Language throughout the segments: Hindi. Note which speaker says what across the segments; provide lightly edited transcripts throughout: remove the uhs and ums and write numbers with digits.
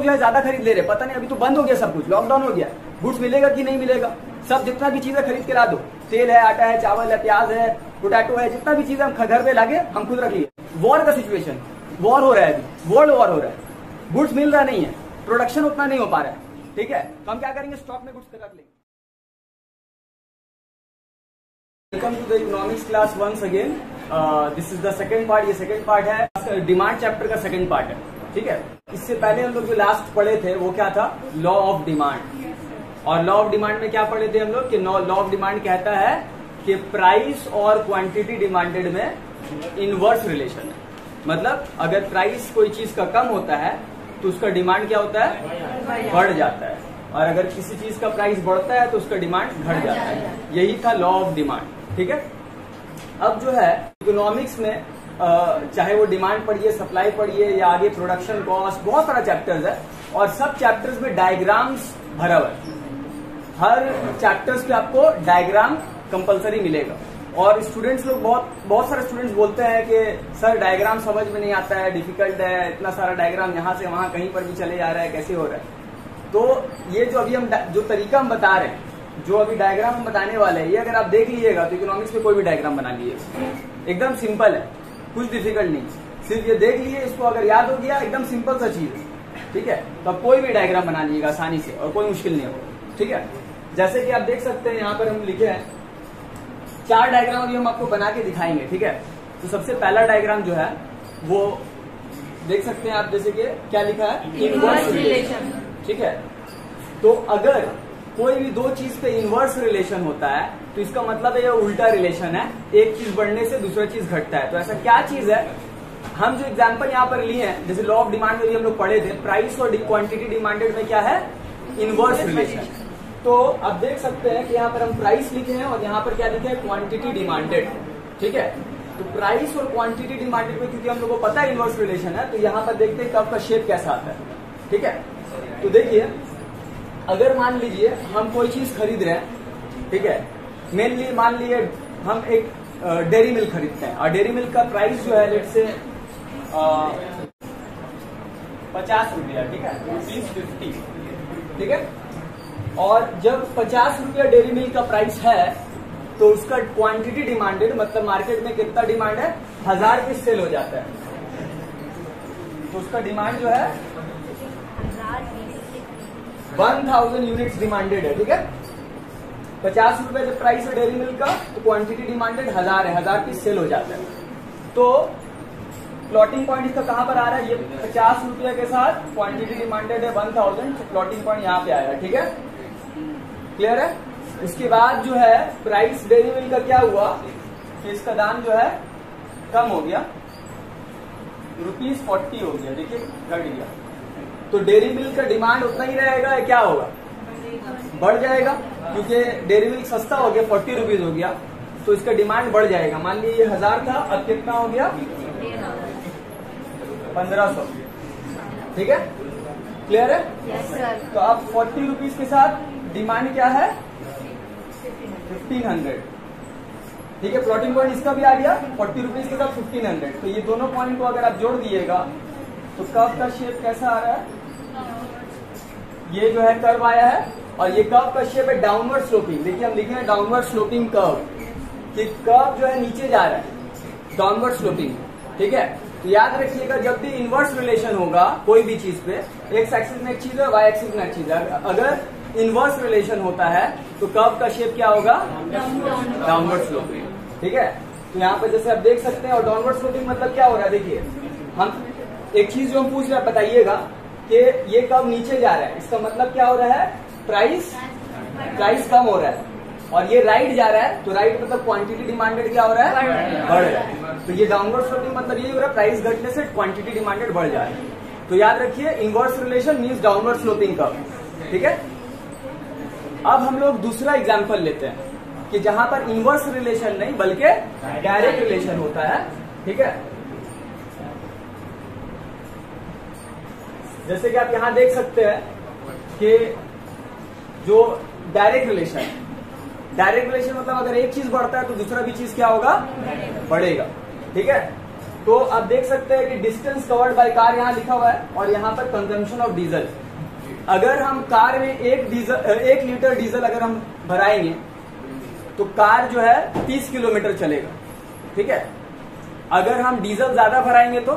Speaker 1: लोग जो है ज्यादा खरीद ले रहे, पता नहीं अभी तो बंद हो गया सब कुछ, लॉकडाउन हो गया, गुड्स मिलेगा कि नहीं मिलेगा। सब जितना भी चीजें खरीद के ला दो, तेल है, आटा है, चावल है, प्याज है, पोटैटो है, जितना भी चीजें हम घर पे लाके हम खुद रख लिए। वॉर का सिचुएशन, वॉर हो रहा है, अभी वर्ल्ड वॉर हो रहा है, गुड्स मिल रहा नहीं है, प्रोडक्शन उतना नहीं हो पा रहा है, ठीक है। तो हम क्या करेंगे, स्टॉक में गुड्स रख लेंगे। Welcome to the economics class once again. This is the second part. ये सेकंड पार्ट है, डिमांड चैप्टर का सेकंड पार्ट है, ठीक है। इससे पहले हम लोग जो लास्ट पढ़े थे वो क्या था, लॉ ऑफ डिमांड। और लॉ ऑफ डिमांड में क्या पढ़े थे हम लोग कि लॉ ऑफ डिमांड कहता है कि प्राइस और क्वांटिटी डिमांडेड में इनवर्स रिलेशन है। मतलब अगर प्राइस कोई चीज का कम होता है तो उसका डिमांड क्या होता है, बढ़ जाता है, और अगर किसी चीज का प्राइस बढ़ता है तो उसका डिमांड घट जाता है। यही था लॉ ऑफ डिमांड, ठीक है। अब जो है इकोनॉमिक्स में चाहे वो डिमांड पढ़िए, सप्लाई पढ़िए, या आगे प्रोडक्शन कॉस्ट, बहुत सारा चैप्टर्स है, और सब चैप्टर्स में डायग्राम्स भरा हुआ है। हर चैप्टर्स पे आपको डायग्राम कंपलसरी मिलेगा। और स्टूडेंट्स लोग बहुत सारे स्टूडेंट्स बोलते हैं कि सर डायग्राम समझ में नहीं आता है, डिफिकल्ट है, इतना सारा डायग्राम यहाँ से वहां कहीं पर भी चले जा रहा है, कैसे हो रहा है। तो ये जो अभी हम जो तरीका हम बता रहे हैं, जो अभी डायग्राम हम बताने वाले हैं, ये अगर आप देख लीजिएगा तो इकोनॉमिक्स में कोई भी डायग्राम बना लीजिएगा, एकदम सिंपल है, कुछ डिफिकल्ट नहीं। सिर्फ ये देख लीजिए, इसको अगर याद हो गया, एकदम सिंपल सा चीज है, ठीक है। तो आप कोई भी डायग्राम बना लीजिएगा आसानी से, और कोई मुश्किल नहीं होगा, ठीक है। जैसे कि आप देख सकते हैं यहाँ पर हम लिखे हैं 4 डायग्राम अभी हम आपको बना के दिखाएंगे, ठीक है। तो सबसे पहला डायग्राम जो है वो देख सकते हैं आप, जैसे कि क्या लिखा है, इनवर्स रिलेशन, ठीक है। तो अगर कोई भी दो चीज पे इनवर्स रिलेशन होता है तो इसका मतलब है ये उल्टा रिलेशन है, एक चीज बढ़ने से दूसरा चीज घटता है। तो ऐसा क्या चीज है, हम जो एग्जांपल यहाँ पर लिए हैं, जैसे लॉ ऑफ डिमांड में भी हम लोग पढ़े थे, प्राइस और क्वांटिटी डिमांडेड में क्या है, इनवर्स रिलेशन। तो आप देख सकते हैं कि यहाँ पर हम प्राइस लिखे हैं और यहाँ पर क्या लिखे हैं, क्वांटिटी डिमांडेड, ठीक है। तो प्राइस और क्वांटिटी डिमांडेड में क्योंकि हम लोग को पता है इनवर्स रिलेशन है, तो यहाँ पर देखते हैं कब का शेप कैसा आता है, ठीक है। तो देखिए, अगर मान लीजिए हम कोई चीज खरीद रहे हैं, ठीक है, मेनली मान लीजिए हम एक डेयरी मिल्क खरीदते हैं, और डेयरी मिल्क का प्राइस जो है लेट से 50 रुपया, ठीक है, 50, ठीक है। और जब 50 रुपया डेयरी मिल्क का प्राइस है तो उसका क्वांटिटी डिमांडेड, मतलब मार्केट में कितना डिमांड है, 1000 पीस सेल हो जाता है। तो उसका डिमांड जो है 1000 यूनिट्स डिमांडेड है, ठीक है। 50 रुपए जब प्राइस है डेयरी मिल्क का, तो क्वांटिटी डिमांडेड 1000 है, 1000 पीस सेल हो जाता है। तो प्लॉटिंग पॉइंट इसका कहां पर आ रहा है, ये 50 रुपया के साथ क्वांटिटी डिमांडेड है 1000, तो प्लॉटिंग पॉइंट यहाँ पे आया, ठीक है, क्लियर है। उसके बाद जो है प्राइस डेयरी मिल्क का क्या हुआ कि इसका दाम जो है कम हो गया, ₹40 हो गया, देखिए घट गया। तो डेयरी मिल्क का डिमांड उतना ही रहेगा, क्या होगा, बढ़ जाएगा, क्योंकि डेयरी मिल्क सस्ता हो गया, 40 रुपीज हो गया, तो इसका डिमांड बढ़ जाएगा। मान लीजिए 1000 था, अब कितना हो गया, 1500, ठीक है, क्लियर है।
Speaker 2: Yes sir.
Speaker 1: तो अब 40 रुपीज के साथ डिमांड क्या है, 1500, ठीक है। प्लॉटिंग पॉइंट इसका भी आ गया, 40 रुपीज के साथ 1500। तो ये दोनों पॉइंट को अगर आप जोड़ दिएगा तो कर्व का शेप कैसा आ रहा है, ये जो है कर्व आया है, और ये कर्व का शेप है डाउनवर्ड स्लोपिंग। देखिए हम लिखे हैं डाउनवर्ड स्लोपिंग कर्व, कि कर्व जो है नीचे जा रहा है, डाउनवर्ड स्लोपिंग, ठीक है। तो याद रखिएगा, जब भी इनवर्स रिलेशन होगा कोई भी चीज पे, एक्स एक्सिस में एक चीज है, वाई एक्सिस में एक चीज है, अगर इनवर्स रिलेशन होता है तो कर्व का शेप क्या होगा, डाउनवर्ड स्लोपिंग, ठीक है। तो यहाँ पे जैसे आप देख सकते हैं, और डाउनवर्ड स्लोपिंग मतलब क्या हो रहा है, देखिए हम एक चीज जो हम पूछ रहे हैं, बताइएगा कि ये कर्व नीचे जा रहा है, इसका मतलब क्या हो रहा है, प्राइस कम हो रहा है, और ये राइट जा रहा है, तो राइट मतलब क्वांटिटी डिमांडेड क्या हो रहा है, बढ़ रहा है। तो ये डाउनवर्ड स्लोपिंग मतलब ये हो रहा है, प्राइस घटने से क्वांटिटी डिमांडेड बढ़ जा रहा है। तो याद रखिए, inverse relation means downward sloping curve, ठीक है। अब हम लोग दूसरा एग्जाम्पल लेते हैं कि जहां पर इनवर्स रिलेशन नहीं बल्कि डायरेक्ट रिलेशन होता है, ठीक है। जैसे कि आप यहां देख सकते हैं कि जो डायरेक्ट रिलेशन मतलब अगर एक चीज बढ़ता है तो दूसरा भी चीज क्या होगा, बढ़ेगा, ठीक है। तो आप देख सकते हैं कि डिस्टेंस कवर्ड बाय कार यहाँ लिखा हुआ है और यहाँ पर कंजम्पशन ऑफ डीजल। अगर हम कार में 1 लीटर डीजल अगर हम भराएंगे तो कार जो है 30 किलोमीटर चलेगा, ठीक है। अगर हम डीजल ज्यादा भराएंगे तो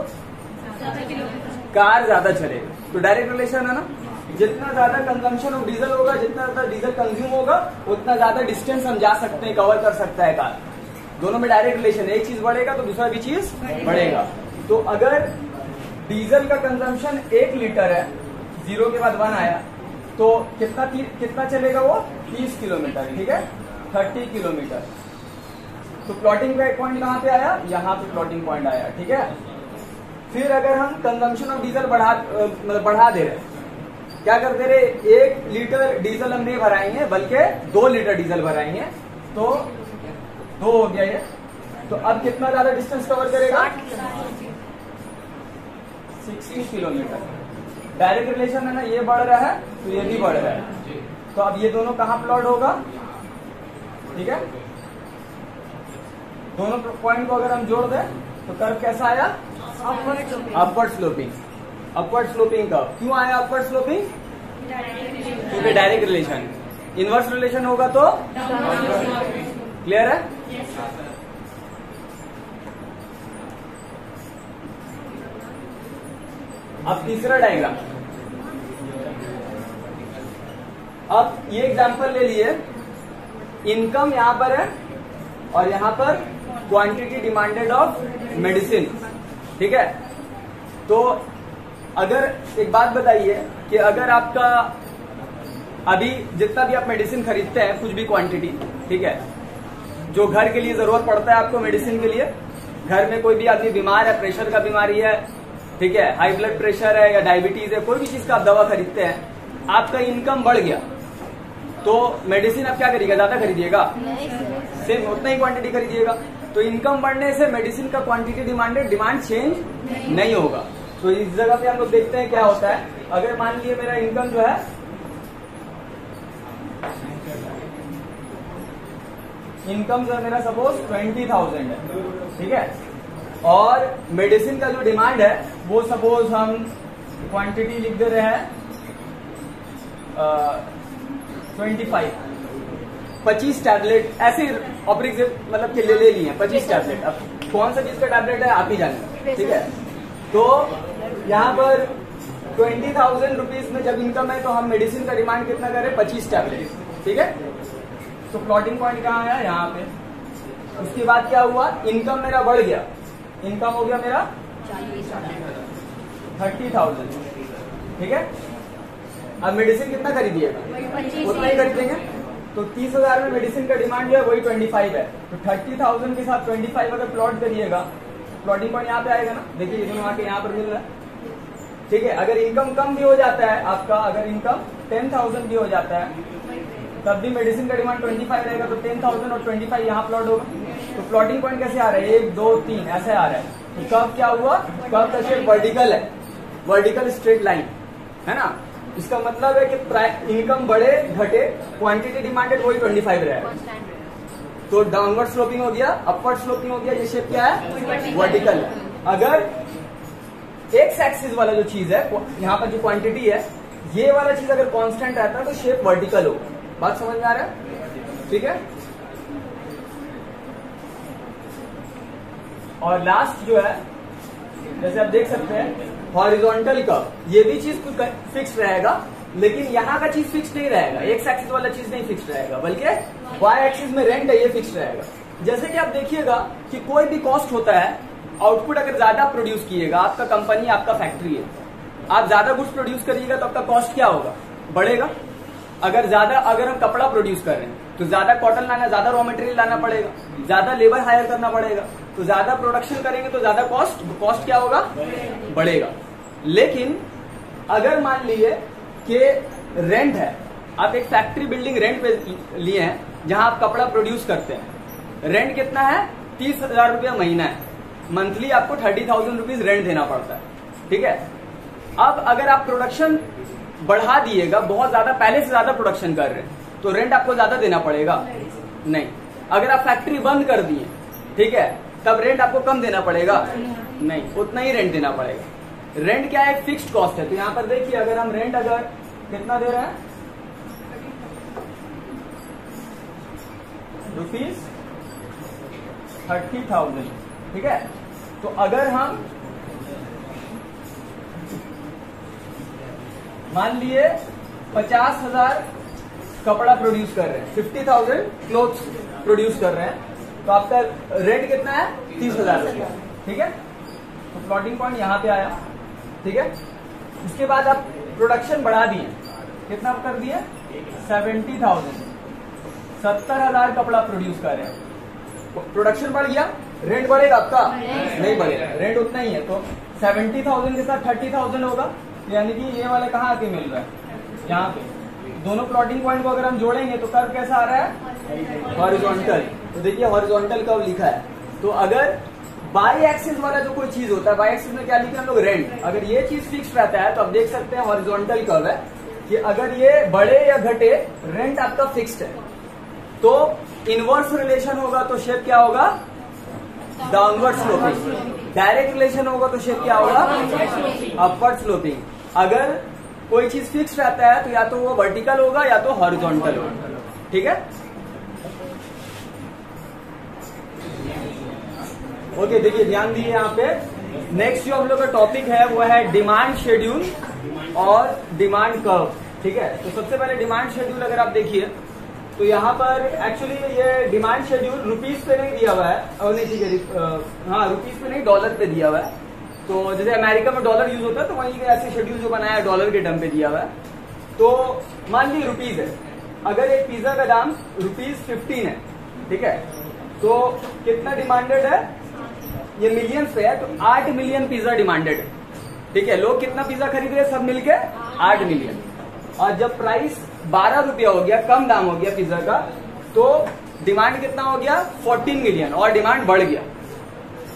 Speaker 1: कार ज्यादा चलेगा। तो डायरेक्ट रिलेशन है ना, जितना ज्यादा कंजम्पशन ऑफ डीजल होगा, जितना ज्यादा डीजल कंज्यूम होगा, उतना ज्यादा डिस्टेंस हम जा सकते हैं, कवर कर सकता है कार। दोनों में डायरेक्ट रिलेशन, एक चीज बढ़ेगा तो दूसरा भी चीज बढ़ेगा। तो अगर डीजल का कंजम्पशन 1 लीटर है, 0 के बाद 1 आया, तो कितना चलेगा वो 30 किलोमीटर, ठीक है, 30 किलोमीटर। तो प्लॉटिंग का एक पॉइंट कहाँ पे आया, यहाँ पे प्लॉटिंग पॉइंट आया, ठीक है। फिर अगर हम कंजम्पशन ऑफ डीजल बढ़ा दे रहे, क्या करते रहे, 1 लीटर डीजल हम नहीं भराएंगे बल्कि 2 लीटर डीजल भराएंगे, तो 2 हो गया ये। तो अब कितना ज्यादा डिस्टेंस कवर करेगा, 60 किलोमीटर। डायरेक्ट रिलेशन है ना, ये बढ़ रहा है तो ये भी बढ़ रहा है। तो अब ये दोनों कहाँ प्लॉट होगा, ठीक है। दोनों पॉइंट को अगर हम जोड़ दें तो कर्व कैसा आया, अपवर्ड स्लोपिंग। अपवर्ड स्लोपिंग का क्यों आया अपवर्ड स्लोपिंग, क्योंकि डायरेक्ट रिलेशन। इनवर्स रिलेशन होगा तो क्लियर है। अब तीसरा डायग्राम, अब ये एग्जांपल ले लिए, इनकम यहां पर है और यहां पर क्वांटिटी डिमांडेड ऑफ मेडिसिन, ठीक है। तो अगर एक बात बताइए कि अगर आपका अभी जितना भी आप मेडिसिन खरीदते हैं, कुछ भी क्वांटिटी, ठीक है, जो घर के लिए जरूरत पड़ता है आपको मेडिसिन के लिए, घर में कोई भी आदमी बीमार है, प्रेशर का बीमारी है, ठीक है, हाई ब्लड प्रेशर है या डायबिटीज है, कोई भी चीज का आप दवा खरीदते हैं, आपका इनकम बढ़ गया तो मेडिसिन आप क्या करिएगा, ज्यादा खरीदिएगा, सेम उतना ही क्वांटिटी खरीदिएगा। तो इनकम बढ़ने से मेडिसिन का क्वांटिटी डिमांड चेंज नहीं होगा। तो इस जगह पे हम लोग देखते हैं क्या होता है। अगर मान लीजिए मेरा इनकम जो है, इनकम जो है मेरा सपोज 20,000 है, ठीक है, और मेडिसिन का जो डिमांड है वो सपोज हम क्वांटिटी लिख दे रहे हैं 25 टैबलेट, ऐसे ऑपरेट मतलब कि ले लिए 25 टैबलेट। अब कौन सा चीज का टैबलेट है आप ही जानिए, ठीक है। तो यहाँ पर 20,000 रुपीज में जब इनकम है तो हम मेडिसिन का डिमांड कितना करें, 25 टैबलेट, ठीक है। तो प्लॉटिंग पॉइंट कहाँ है, यहाँ पे। उसके बाद क्या हुआ, इनकम मेरा बढ़ गया, इनकम हो गया मेरा 30,000, ठीक है। अब मेडिसिन कितना खरीदिएगा, उतना ही खरीदेंगे। तो 30,000 में मेडिसिन का डिमांड जो है वही 25 है। तो 30,000 के साथ 25 अगर प्लॉट करिएगा, प्लॉटिंग पॉइंट यहाँ पे आएगा ना, देखिए ये दोनों आके यहाँ पर मिल रहा है, ठीक है। अगर इनकम कम भी हो जाता है आपका, अगर इनकम 10,000 भी हो जाता है तब भी मेडिसिन का डिमांड 25 रहेगा, तो 10,000 और 25 यहाँ प्लॉट होगा। तो प्लॉटिंग पॉइंट कैसे आ रहा है, 1 2 3 ऐसे आ रहा है। तो कब क्या हुआ, कब का शेप वर्टिकल है, वर्टिकल स्ट्रेट लाइन है ना। इसका मतलब है कि इनकम बढ़े घटे, क्वांटिटी डिमांडेड वही 25 रहेगा। तो डाउनवर्ड स्लोपिंग हो गया, अपवर्ड स्लोपिंग हो गया, ये शेप क्या है, वर्टिकल है। अगर एक्स एक्सिस वाला जो चीज है, यहाँ पर जो क्वांटिटी है, ये वाला चीज अगर कांस्टेंट रहता है तो शेप वर्टिकल होगा। बात समझ में आ रहा है, ठीक है। और लास्ट जो है, जैसे आप देख सकते हैं हॉरिजॉन्टल कर्व, ये भी चीज फिक्स रहेगा, लेकिन यहाँ का चीज फिक्स नहीं रहेगा, एक्स एक्सिस वाला चीज नहीं फिक्स रहेगा, बल्कि वाई एक्सिस में रेंट है ये फिक्स रहेगा। जैसे कि आप देखिएगा कि कोई भी कॉस्ट होता है, आउटपुट अगर ज्यादा प्रोड्यूस किएगा, आपका कंपनी आपका फैक्ट्री है, आप ज्यादा गुड्स प्रोड्यूस करिएगा तो आपका कॉस्ट क्या होगा, बढ़ेगा। अगर हम कपड़ा प्रोड्यूस कर रहे हैं तो ज्यादा कॉटन लाना, ज्यादा रॉ मटेरियल लाना पड़ेगा, ज्यादा लेबर हायर करना पड़ेगा, तो ज्यादा प्रोडक्शन करेंगे तो ज्यादा कॉस्ट क्या होगा, बढ़ेगा। लेकिन अगर मान लीजिए कि रेंट है, आप एक फैक्ट्री बिल्डिंग रेंट पे लिए हैं जहां आप कपड़ा प्रोड्यूस करते हैं, रेंट कितना है, 30,000 रुपया महीना है, मंथली आपको 30,000 रुपीज रेंट देना पड़ता है, ठीक है। अब अगर आप प्रोडक्शन बढ़ा दिएगा, बहुत ज्यादा पहले से ज्यादा प्रोडक्शन कर रहे हैं, तो रेंट आपको ज्यादा देना पड़ेगा, नहीं। अगर आप फैक्ट्री बंद कर दिए, ठीक है, तब रेंट आपको कम देना पड़ेगा, नहीं, उतना ही रेंट देना पड़ेगा। रेंट क्या है? फिक्स्ड कॉस्ट है। तो यहाँ पर देखिए, अगर हम रेंट अगर कितना दे रहे हैं, ₹30,000, ठीक है। तो अगर हम मान लिए 50,000 कपड़ा प्रोड्यूस कर रहे हैं, 50,000 क्लोथ्स प्रोड्यूस कर रहे हैं, तो आपका रेंट कितना है? 30,000 रुपया, ठीक है। तो प्लॉटिंग पॉइंट यहां पे आया, ठीक है। उसके बाद आप प्रोडक्शन बढ़ा दिए, कितना कर दिए? 70,000, 70,000 कपड़ा प्रोड्यूस कर रहे हैं। प्रोडक्शन बढ़ गया, रेंट बढ़ेगा आपका? नहीं बढ़ेगा, रेंट उतना ही है। तो 70,000 के साथ 30,000 होगा, यानी कि ये वाला कहाँ आके मिल रहा है? यहाँ पे। दोनों प्लॉटिंग पॉइंट को अगर हम जोड़ेंगे तो कर्व कैसा आ रहा है? हॉरिजॉन्टल। तो देखिए हॉरिजॉन्टल कर्व लिखा है। तो अगर बाई एक्सिस वाला जो कोई चीज होता है, बाई एक्सिस में क्या लिखे हम लोग? रेंट। अगर ये चीज फिक्स रहता है तो आप देख सकते हैं हॉरिजॉन्टल कर्व है कि अगर ये बढ़े या घटे, रेंट आपका फिक्स्ड है। तो इनवर्स रिलेशन होगा तो शेप क्या होगा? Downward sloping. डायरेक्ट रिलेशन होगा तो शेप क्या होगा? Upward sloping. अगर कोई चीज फिक्स रहता है तो या तो वो वर्टिकल होगा या तो हॉरिजॉन्टल होगा, ठीक है। ओके, देखिए ध्यान दिए यहाँ पे। नेक्स्ट जो हम लोग का टॉपिक है वो है डिमांड शेड्यूल और डिमांड कर्व, ठीक है। तो सबसे पहले डिमांड शेड्यूल अगर आप देखिए तो यहाँ पर एक्चुअली ये डिमांड शेड्यूल रुपीज पे नहीं दिया हुआ है, और नहीं, ठीक है, हाँ रुपीज पे नहीं, डॉलर पे दिया हुआ है। तो जैसे अमेरिका में डॉलर यूज होता है तो वहीं ऐसे शेड्यूल जो बनाया है डॉलर के टर्म पे दिया हुआ है। तो मान ली रुपीज है, अगर एक पिज्जा का दाम ₹15 है, ठीक है, तो कितना डिमांडेड है? ये मिलियंस पे है, तो 8 मिलियन पिज्जा डिमांडेड है, ठीक है। लोग कितना पिज्जा खरीद रहे हैं सब मिलके? 8 मिलियन। और जब प्राइस 12 रुपया हो गया, कम दाम हो गया पिज्जा का, तो डिमांड कितना हो गया? 14 मिलियन, और डिमांड बढ़ गया।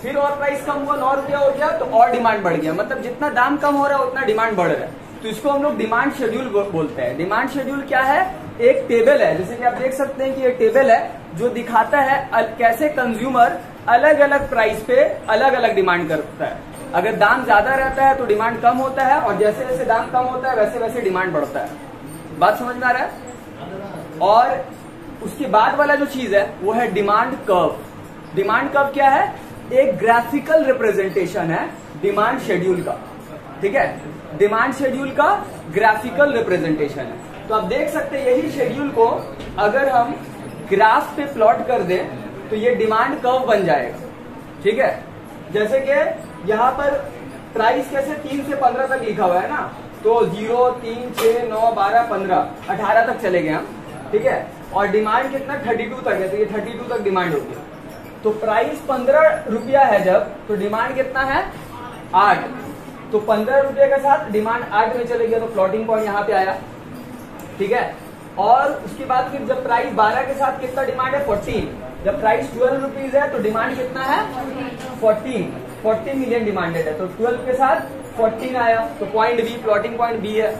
Speaker 1: फिर और प्राइस कम हुआ, 9 रुपया हो गया, तो और डिमांड बढ़ गया। मतलब जितना दाम कम हो रहा है उतना डिमांड बढ़ रहा है। तो इसको हम लोग डिमांड शेड्यूल बोलते हैं। डिमांड शेड्यूल क्या है? एक टेबल है, जैसे कि आप देख सकते हैं कि ये टेबल है जो दिखाता है कैसे कंज्यूमर अलग अलग प्राइस पे अलग अलग डिमांड करता है। अगर दाम ज्यादा रहता है तो डिमांड कम होता है, और जैसे जैसे दाम कम होता है वैसे वैसे डिमांड बढ़ता है। बात समझ में आ रहा है? और उसके बाद वाला जो चीज है वो है डिमांड कर्व। डिमांड कर्व क्या है? एक ग्राफिकल रिप्रेजेंटेशन है डिमांड शेड्यूल का, ठीक है। डिमांड शेड्यूल का ग्राफिकल रिप्रेजेंटेशन है। तो आप देख सकते हैं यही शेड्यूल को अगर हम ग्राफ पे प्लॉट कर दें तो ये डिमांड कर्व बन जाएगा, ठीक है। जैसे कि यहाँ पर प्राइस कैसे 3 से 15 तक लिखा हुआ है ना, तो 0, 3, 6, 9, 12, 15, 18 तक चले गए हम, ठीक है। और डिमांड कितना? 32 तक है, तो ये 32 तक डिमांड होगी। तो प्राइस 15 रुपया है जब, तो डिमांड कितना है? 8। तो 15 रुपये के साथ डिमांड 8 में चले गया, तो प्लॉटिंग पॉइंट यहाँ पे आया, ठीक है। और उसके बाद फिर जब प्राइस 12 के साथ कितना डिमांड है? 14। जब प्राइस 12 रुपीज है तो डिमांड कितना है? 14 मिलियन डिमांडेड है, तो 12 के साथ 14 आया, तो point B, plotting point B है।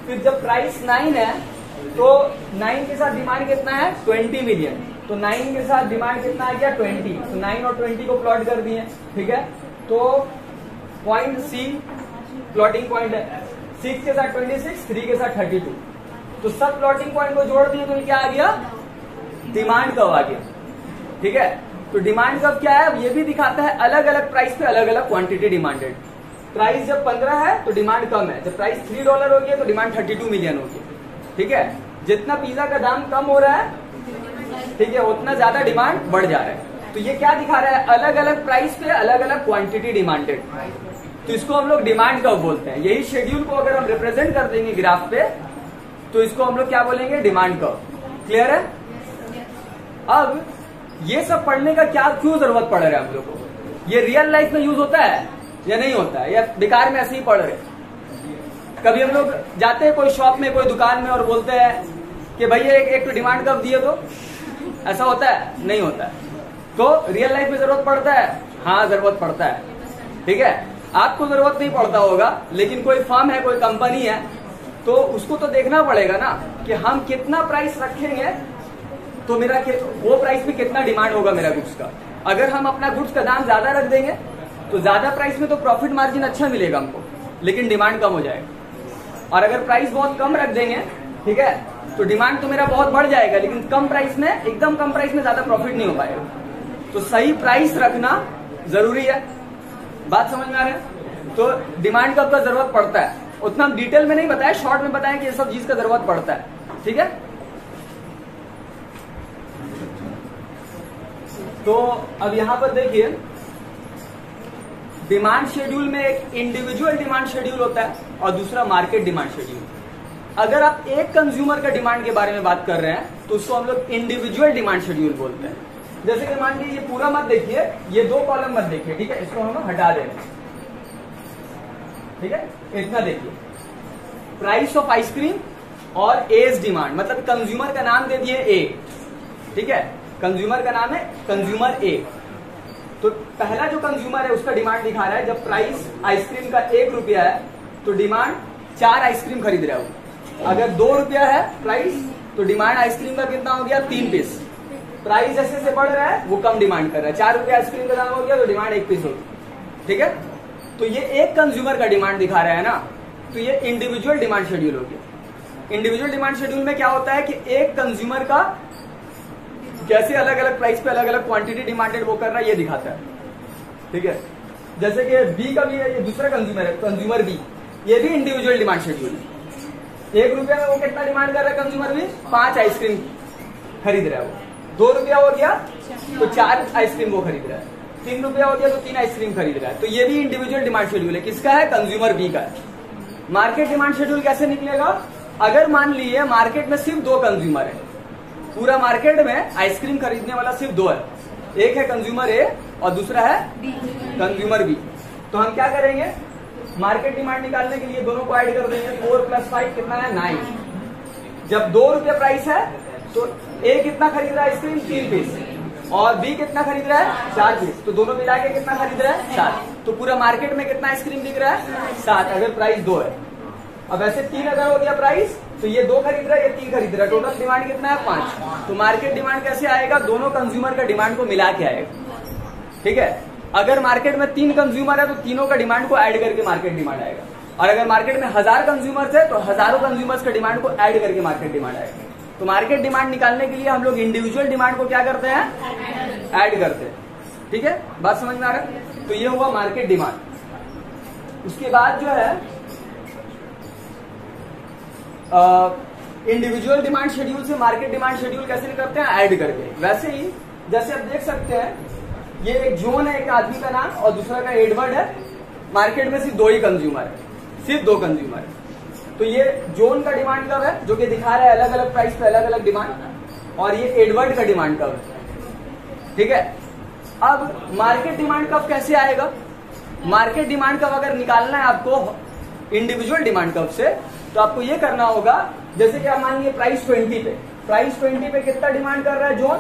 Speaker 1: फिर जब प्राइस 9 है तो 9 के साथ डिमांड कितना है? 20 मिलियन, तो 9 के साथ डिमांड कितना आ गया? 20। तो 9 और 20 को प्लॉट कर दिए, ठीक है। तो पॉइंट सी प्लॉटिंग पॉइंट है। 6 के साथ 26, 3 के साथ 32। तो सब प्लॉटिंग पॉइंट को जोड़ दिए तो क्या आ गया? डिमांड कर्व आ गया, ठीक है। तो डिमांड कर्व क्या है? ये भी दिखाता है अलग अलग प्राइस पे अलग अलग क्वांटिटी डिमांडेड। प्राइस जब 15 है तो डिमांड कम है, जब प्राइस $3 हो गया तो डिमांड 32 मिलियन होगी, ठीक है। जितना पिज्जा का दाम कम हो रहा है, ठीक है, उतना ज्यादा डिमांड बढ़ जा रहा है। तो ये क्या दिखा रहा है? अलग अलग प्राइस पे अलग अलग क्वांटिटी डिमांडेड। तो इसको हम लोग डिमांड कर्व बोलते हैं। यही शेड्यूल को अगर हम रिप्रेजेंट कर देंगे ग्राफ पे तो इसको हम लोग क्या बोलेंगे? Demand curve. क्लियर है? अब ये सब पढ़ने का क्या क्यों जरूरत पड़ रहा है हम लोग को? ये रियल लाइफ में यूज होता है या नहीं होता है, या बेकार में ऐसे ही पढ़ रहे? कभी हम लोग जाते हैं कोई शॉप में, कोई दुकान में, और बोलते हैं कि भैया एक तो डिमांड कर्व दिए, तो ऐसा होता है? नहीं होता है। तो रियल लाइफ में जरूरत पड़ता है? हाँ, जरूरत पड़ता है, ठीक है। आपको जरूरत नहीं पड़ता होगा, लेकिन कोई फर्म है, कोई कंपनी है, तो उसको तो देखना पड़ेगा ना कि हम कितना प्राइस रखेंगे तो मेरा वो प्राइस में कितना डिमांड होगा मेरा गुड्स का। अगर हम अपना गुड्स का दाम ज्यादा रख देंगे तो ज्यादा प्राइस में तो प्रॉफिट मार्जिन अच्छा मिलेगा हमको, लेकिन डिमांड कम हो जाएगा। और अगर प्राइस बहुत कम रख देंगे, ठीक है, तो डिमांड तो मेरा बहुत बढ़ जाएगा, लेकिन कम प्राइस में, एकदम कम प्राइस में ज्यादा प्रॉफिट नहीं हो पाएगा। तो सही प्राइस रखना जरूरी है। बात समझ में आ रहा है? तो डिमांड कब का जरूरत पड़ता है, उतना हम डिटेल में नहीं बताया, शॉर्ट में बताया कि ये सब चीज का जरूरत पड़ता है। ठीक है, तो अब यहां पर देखिए, डिमांड शेड्यूल में एक इंडिविजुअल डिमांड शेड्यूल होता है और दूसरा मार्केट डिमांड शेड्यूल। अगर आप एक कंज्यूमर का डिमांड के बारे में बात कर रहे हैं तो उसको हम लोग इंडिविजुअल डिमांड शेड्यूल बोलते हैं। जैसे कि मान लीजिए ये पूरा मत देखिए, ये 2 कॉलम मत देखिए, ठीक है, इसको हम हटा दे रहे हैं। ठीक है, इतना देखिए, प्राइस ऑफ आइसक्रीम और एज डिमांड, मतलब कंज्यूमर का नाम दे दिए ए। ठीक है, कंज्यूमर का नाम है कंज्यूमर ए। तो पहला जो कंज्यूमर है उसका डिमांड दिखा रहा है, जब प्राइस आइसक्रीम का 1 रुपया है तो डिमांड 4 आइसक्रीम खरीद रहा है। अगर 2 रुपया है प्राइस तो डिमांड आइसक्रीम का कितना हो गया, 3 पीस। प्राइस जैसे से बढ़ रहा है वो कम डिमांड कर रहा है, 4 रुपया आइसक्रीम का दाम हो गया तो डिमांड 1 पीस होगी। ठीक है, तो ये एक कंज्यूमर का डिमांड दिखा रहा है ना, तो ये इंडिविजुअल डिमांड शेड्यूल हो गया। इंडिविजुअल डिमांड शेड्यूल में क्या होता है कि एक कंज्यूमर का कैसे अलग अलग प्राइस पे अलग अलग क्वांटिटी डिमांडेड वो कर रहा है, ये दिखाता है। ठीक है, जैसे कि बी का भी है, ये दूसरा कंज्यूमर है, कंज्यूमर बी, ये भी इंडिविजुअल डिमांड शेड्यूल है। 1 रुपया में वो कितना डिमांड कर रहा है कंज्यूमर बी, 5 आइसक्रीम खरीद रहा है वो। 2 रुपया हो गया तो 4 आइसक्रीम वो खरीद रहा है। 3 रुपया हो गया तो 3 आइसक्रीम खरीद रहा है। तो ये भी इंडिविजुअल डिमांड शेड्यूल है। किसका है, कंज्यूमर बी का है। मार्केट डिमांड शेड्यूल कैसे निकलेगा, अगर मान लीजिए मार्केट में सिर्फ 2 कंज्यूमर है, पूरा मार्केट में आइसक्रीम खरीदने वाला सिर्फ 2 है, एक है कंज्यूमर ए और दूसरा है कंज्यूमर बी। तो हम क्या करेंगे, मार्केट डिमांड निकालने के लिए दोनों को ऐड कर देंगे। 4 + 5 कितना है, 9। जब 2 रुपया प्राइस है तो ए कितना खरीद रहा है आइसक्रीम, 3 पीस, और बी कितना खरीद रहा है, 4 पीस। तो दोनों मिला के कितना खरीद रहा है, 4। तो पूरा मार्केट में कितना आइसक्रीम बिक रहा है, 7, अगर प्राइस 2 है। अब ऐसे 3 अगर हो गया प्राइस, तो ये 2 खरीद रहा है, ये 3 खरीद रहा है, टोटल डिमांड कितना है, 5। तो मार्केट डिमांड कैसे आएगा, दोनों कंज्यूमर का डिमांड को मिला के आएगा। ठीक है, अगर मार्केट में 3 कंज्यूमर है तो तीनों का डिमांड को ऐड करके मार्केट डिमांड आएगा। और अगर मार्केट में 1000 कंज्यूमर्स है तो हजारों कंज्यूमर्स का डिमांड को ऐड करके मार्केट डिमांड आएगा। तो मार्केट डिमांड निकालने के लिए हम लोग इंडिविजुअल डिमांड को क्या करते हैं, ऐड करते हैं। ठीक है, बात समझ में आ रहा है? तो ये हुआ मार्केट डिमांड। उसके बाद जो है इंडिविजुअल डिमांड शेड्यूल से मार्केट डिमांड शेड्यूल कैसे करते हैं, ऐड करके। वैसे ही जैसे आप देख सकते हैं, ये एक जॉन है, एक आदमी का नाम, और दूसरा का एडवर्ड है। मार्केट में सिर्फ 2 ही कंज्यूमर है, सिर्फ 2 कंज्यूमर है। तो ये जॉन का डिमांड कब है, जो कि दिखा रहा है अलग अलग प्राइस पे अलग अलग डिमांड, और ये एडवर्ड का डिमांड कब है। ठीक है, अब मार्केट डिमांड कब कैसे आएगा, मार्केट डिमांड कब अगर निकालना है आपको इंडिविजुअल डिमांड कब से, तो आपको ये करना होगा, जैसे कि आप मान लीजिए प्राइस 20 पे, प्राइस 20 पे कितना डिमांड कर रहा है जॉन,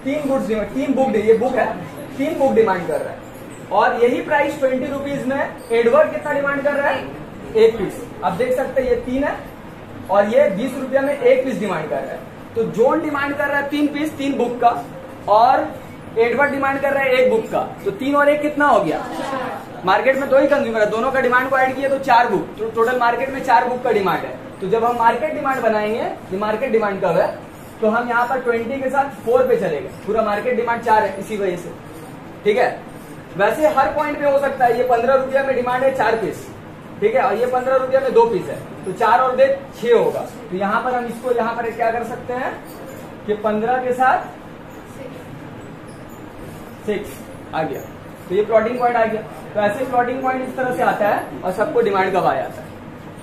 Speaker 1: 3 गुड्स डिमांड, 3 बुक, ये बुक है, 3 बुक डिमांड कर रहा है। और यही प्राइस 20 रुपीज में एडवर्ड कितना डिमांड कर रहा है, 1 पीस। आप देख सकते हैं ये 3 है और ये 20 रुपया में 1 पीस डिमांड कर रहा है। तो जॉन डिमांड कर रहा है 3 पीस 3 बुक का, और एडवर्ड डिमांड कर रहा है 1 बुक का। तो 3 और 1 कितना हो गया, मार्केट में 2 ही कंज्यूमर है, दोनों का डिमांड को ऐड किया तो 4 बुक। तो टोटल मार्केट में 4 बुक का डिमांड है। तो जब हम मार्केट डिमांड बनाएंगे, ये मार्केट डिमांड कब है, तो हम यहाँ पर 20 के साथ 4 पे चलेंगे, पूरा मार्केट डिमांड 4 है इसी वजह से। ठीक है, वैसे हर पॉइंट पे हो सकता है, ये 15 रुपया में डिमांड है 4 पीस, ठीक है, और ये 15 रुपया में 2 पीस है, तो 4 और 2 6 होगा। तो यहाँ पर हम इसको यहाँ पर क्या कर सकते हैं कि 15 के साथ 6 आ गया, तो ये प्लॉटिंग पॉइंट आ गया। तो ऐसे प्लॉटिंग पॉइंट इस तरह से आता है और सबको डिमांड कब आ जाता है।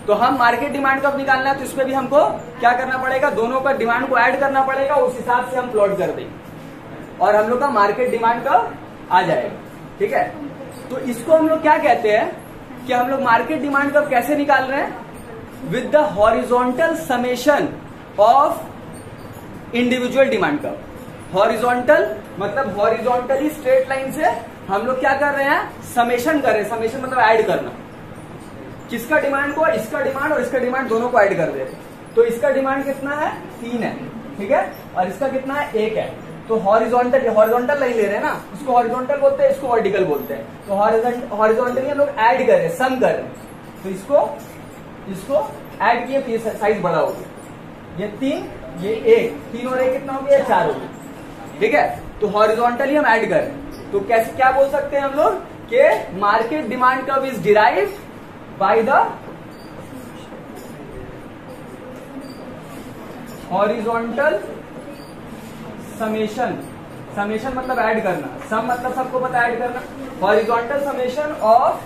Speaker 1: तो हम मार्केट डिमांड कब निकालना है, तो इसमें भी हमको क्या करना पड़ेगा, दोनों का डिमांड को ऐड करना पड़ेगा, उस हिसाब से हम प्लॉट कर देंगे और हम लोग का मार्केट डिमांड कब आ जाएगा। ठीक है, तो इसको हम लोग क्या कहते हैं कि हम लोग मार्केट डिमांड कब कैसे निकाल रहे हैं, with the horizontal summation of individual demand curve. Horizontal मतलब हॉरिजॉन्टली स्ट्रेट लाइन से हम लोग क्या कर रहे हैं, समेशन कर रहे हैं। समेशन मतलब ऐड करना, किसका डिमांड को, इसका डिमांड और इसका डिमांड दोनों को ऐड कर दे रहे। तो इसका डिमांड कितना है, 3 है, ठीक है, और इसका कितना है, 1 है। तो हॉरिजॉन्टल लाइन ले रहे हैं ना, इसको हॉरिजॉन्टल बोलते हैं, इसको वर्टिकल बोलते हैं। तो हॉरिजॉन्टली हम लोग ऐड कर रहे हैं, सम कर रहे हैं, तो इसको ऐड किए तो ये साइज बड़ा हो गया। ये 3, ये 1, 3 और 1 कितना हो गया? 4 हो गया। ठीक है, तो हॉरिजॉन्टली हम ऐड कर रहे हैं। तो कैसे क्या बोल सकते हैं हम लोग कि market demand curve is derived by the horizontal summation. Summation मतलब ऐड करना, सम मतलब सबको पता ऐड करना। Horizontal summation of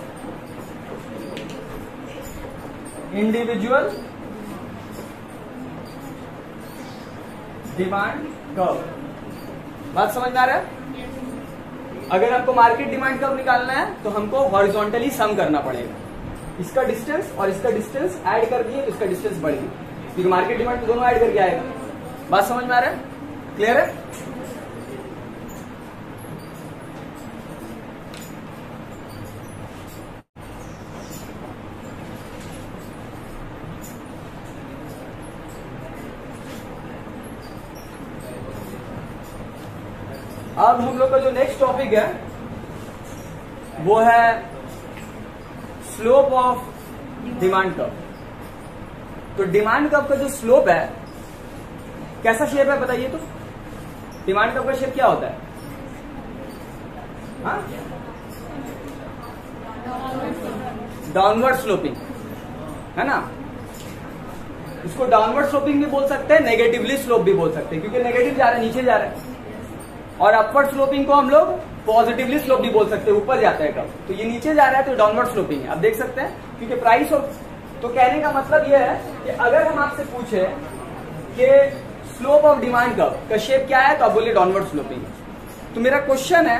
Speaker 1: individual demand curve. बात समझ में आ रहा है? अगर हमको मार्केट डिमांड कर्व निकालना है तो हमको हॉरिजॉन्टली सम करना पड़ेगा। इसका डिस्टेंस और इसका डिस्टेंस ऐड कर दिए तो इसका डिस्टेंस बढ़ गया, क्योंकि मार्केट डिमांड तो दोनों ऐड करके आएगा। बात समझ में आ रहा है? क्लियर है? अब हम लोग का जो नेक्स्ट टॉपिक है वो है स्लोप ऑफ डिमांड कर्व। तो डिमांड कर्व का जो स्लोप है कैसा शेप है बताइए तो? डिमांड कर्व का शेप क्या होता है? डाउनवर्ड स्लोपिंग, है ना? इसको डाउनवर्ड स्लोपिंग भी बोल सकते हैं, नेगेटिवली स्लोप भी बोल सकते हैं, क्योंकि नेगेटिव जा रहा है, नीचे जा रहा है। और अपवर्ड स्लोपिंग को हम लोग पॉजिटिवली स्लोप भी बोल सकते हैं, ऊपर जाता है कब। तो ये नीचे जा रहा है तो डाउनवर्ड स्लोपिंग है। आप देख सकते हैं, क्योंकि प्राइस और तो कहने का मतलब यह है कि अगर हम आपसे पूछे कि स्लोप ऑफ डिमांड कर्व का शेप क्या है तो आप बोलिए डाउनवर्ड स्लोपिंग। तो मेरा क्वेश्चन है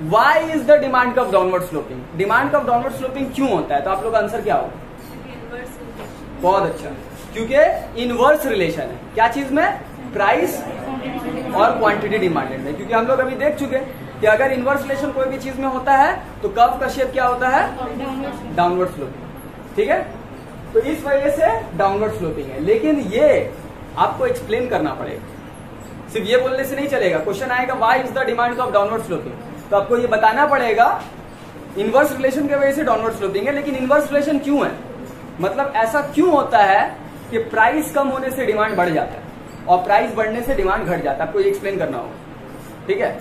Speaker 1: why is the demand curve downward sloping? Demand curve downward sloping क्यों होता है? तो आप लोग आंसर क्या होगा? बहुत अच्छा, क्योंकि इनवर्स रिलेशन है। क्या चीज में? प्राइस और क्वांटिटी डिमांडेड में। क्योंकि हम लोग अभी देख चुके कि अगर इनवर्स रिलेशन कोई भी चीज में होता है तो कर्व का शेप क्या होता है? Downward sloping. ठीक है, तो इस वजह से डाउनवर्ड स्लोपिंग है। लेकिन ये आपको एक्सप्लेन करना पड़ेगा, सिर्फ ये बोलने से नहीं चलेगा। क्वेश्चन आएगा why is the demand curve downward sloping, तो आपको ये बताना पड़ेगा इनवर्स रिलेशन की वजह से डाउनवर्ड स्लोपिंग है। लेकिन इनवर्स रिलेशन क्यों है, मतलब ऐसा क्यों होता है कि प्राइस कम होने से डिमांड बढ़ जाता है और प्राइस बढ़ने से डिमांड घट जाता है? आपको ये एक्सप्लेन करना होगा। ठीक है,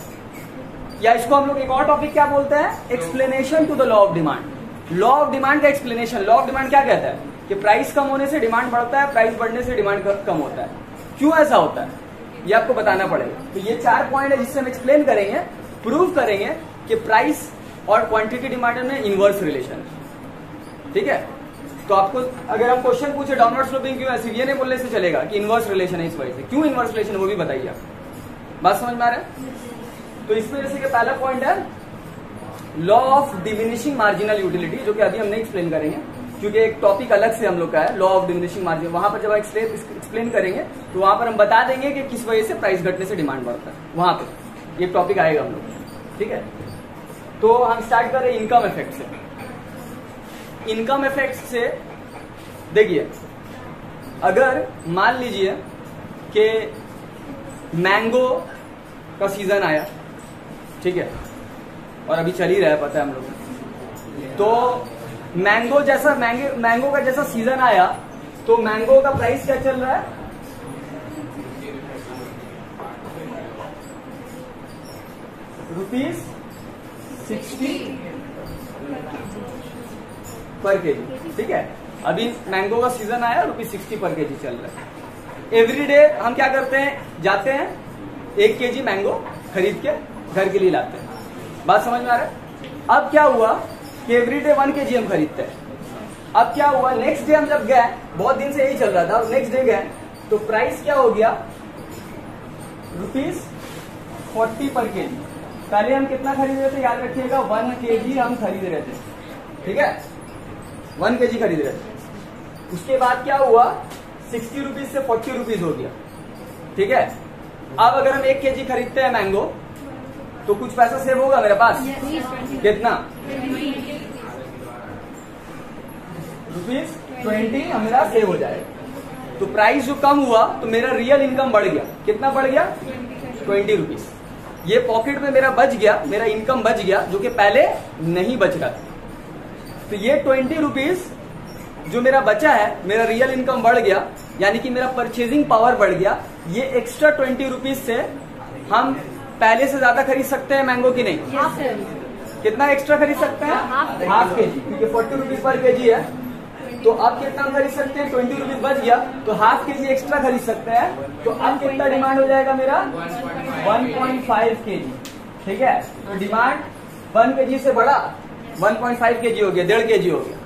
Speaker 1: या इसको हम लोग एक और टॉपिक क्या बोलते हैं? Explanation to the law of demand. Law of demand का एक्सप्लेनेशन। लॉ ऑफ डिमांड क्या कहता है कि प्राइस कम होने से डिमांड बढ़ता है, प्राइस बढ़ने से डिमांड कम होता है। क्यों ऐसा होता है ये आपको बताना पड़ेगा। तो ये 4 पॉइंट है जिससे हम एक्सप्लेन करेंगे, प्रूव करेंगे कि प्राइस और क्वांटिटी डिमांड में इनवर्स रिलेशन है। ठीक है, तो आपको अगर हम क्वेश्चन पूछे डाउनवर्ड स्लोपिंग क्यों है, सिर्फ ये नहीं बोलने से चलेगा कि इनवर्स रिलेशन है, इस वजह से। क्यों इनवर्स रिलेशन है वो भी बताइए आप। बात समझ में आ रहा है? तो इसमें जैसे कि पहला पॉइंट है law of diminishing marginal utility, जो कि अभी हम नहीं एक्सप्लेन करेंगे क्योंकि एक टॉपिक अलग से हम लोग का है लॉ ऑफ डिमिनिशिंग मार्जिन। वहां पर जब एक्सप्लेन करेंगे तो वहां पर हम बता देंगे कि किस वजह से प्राइस घटने से डिमांड बढ़ता है, वहां पर ये टॉपिक आएगा हम लोग। ठीक है, तो हम स्टार्ट कर रहे हैं इनकम इफेक्ट से। इनकम इफेक्ट से देखिए, अगर मान लीजिए कि मैंगो का सीजन आया, ठीक है, और अभी चल ही रहा है, पता है हम लोग, तो मैंगो का जैसा सीजन आया तो मैंगो का प्राइस क्या चल रहा है? ₹60 पर केजी। ठीक है, अभी मैंगो का सीजन आया, ₹60 पर केजी चल रहा है। एवरी डे हम क्या करते हैं, जाते हैं 1 केजी मैंगो खरीद के घर के लिए लाते हैं। बात समझ में आ रहा है? अब क्या हुआ कि एवरी डे 1 केजी हम खरीदते हैं। अब क्या हुआ, नेक्स्ट डे हम जब गए, बहुत दिन से यही चल रहा था, और नेक्स्ट डे गए तो प्राइस क्या हो गया? ₹40 पर केजी। पहले हम कितना खरीद रहे थे, याद रखिएगा, 1 केजी हम खरीद रहे थे। ठीक है, 1 केजी खरीद रहे थे। उसके बाद क्या हुआ, 60 रुपीज से 40 रुपीज हो गया। ठीक है, अब अगर हम 1 केजी खरीदते हैं मैंगो तो कुछ पैसा सेव होगा मेरे पास। कितना? ₹20 मेरा सेव हो जाएगा। तो प्राइस जो कम हुआ तो मेरा रियल इनकम बढ़ गया। कितना बढ़ गया? 20 रुपीज। ये पॉकेट में मेरा बच गया, मेरा इनकम बच गया, जो कि पहले नहीं बच रहा था। तो ये 20 रुपीज जो मेरा बचा है, मेरा रियल इनकम बढ़ गया, यानी कि मेरा परचेजिंग पावर बढ़ गया। ये एक्स्ट्रा 20 रुपीज से हम पहले से ज्यादा खरीद सकते हैं मैंगो की नहीं? कितना एक्स्ट्रा खरीद सकते हैं? हाफ के जी, क्योंकि 40 रुपीज पर के जी है। तो अब कितना खरीद सकते हैं? 20 रुपीज बच गया, तो हाफ के जी एक्स्ट्रा खरीद सकते हैं। तो अब कितना डिमांड हो जाएगा मेरा? 1.5 के जी। ठीक है, तो डिमांड 1 के जी से बढ़ा, 1.5 के जी हो गया, 1.5 के जी हो गया।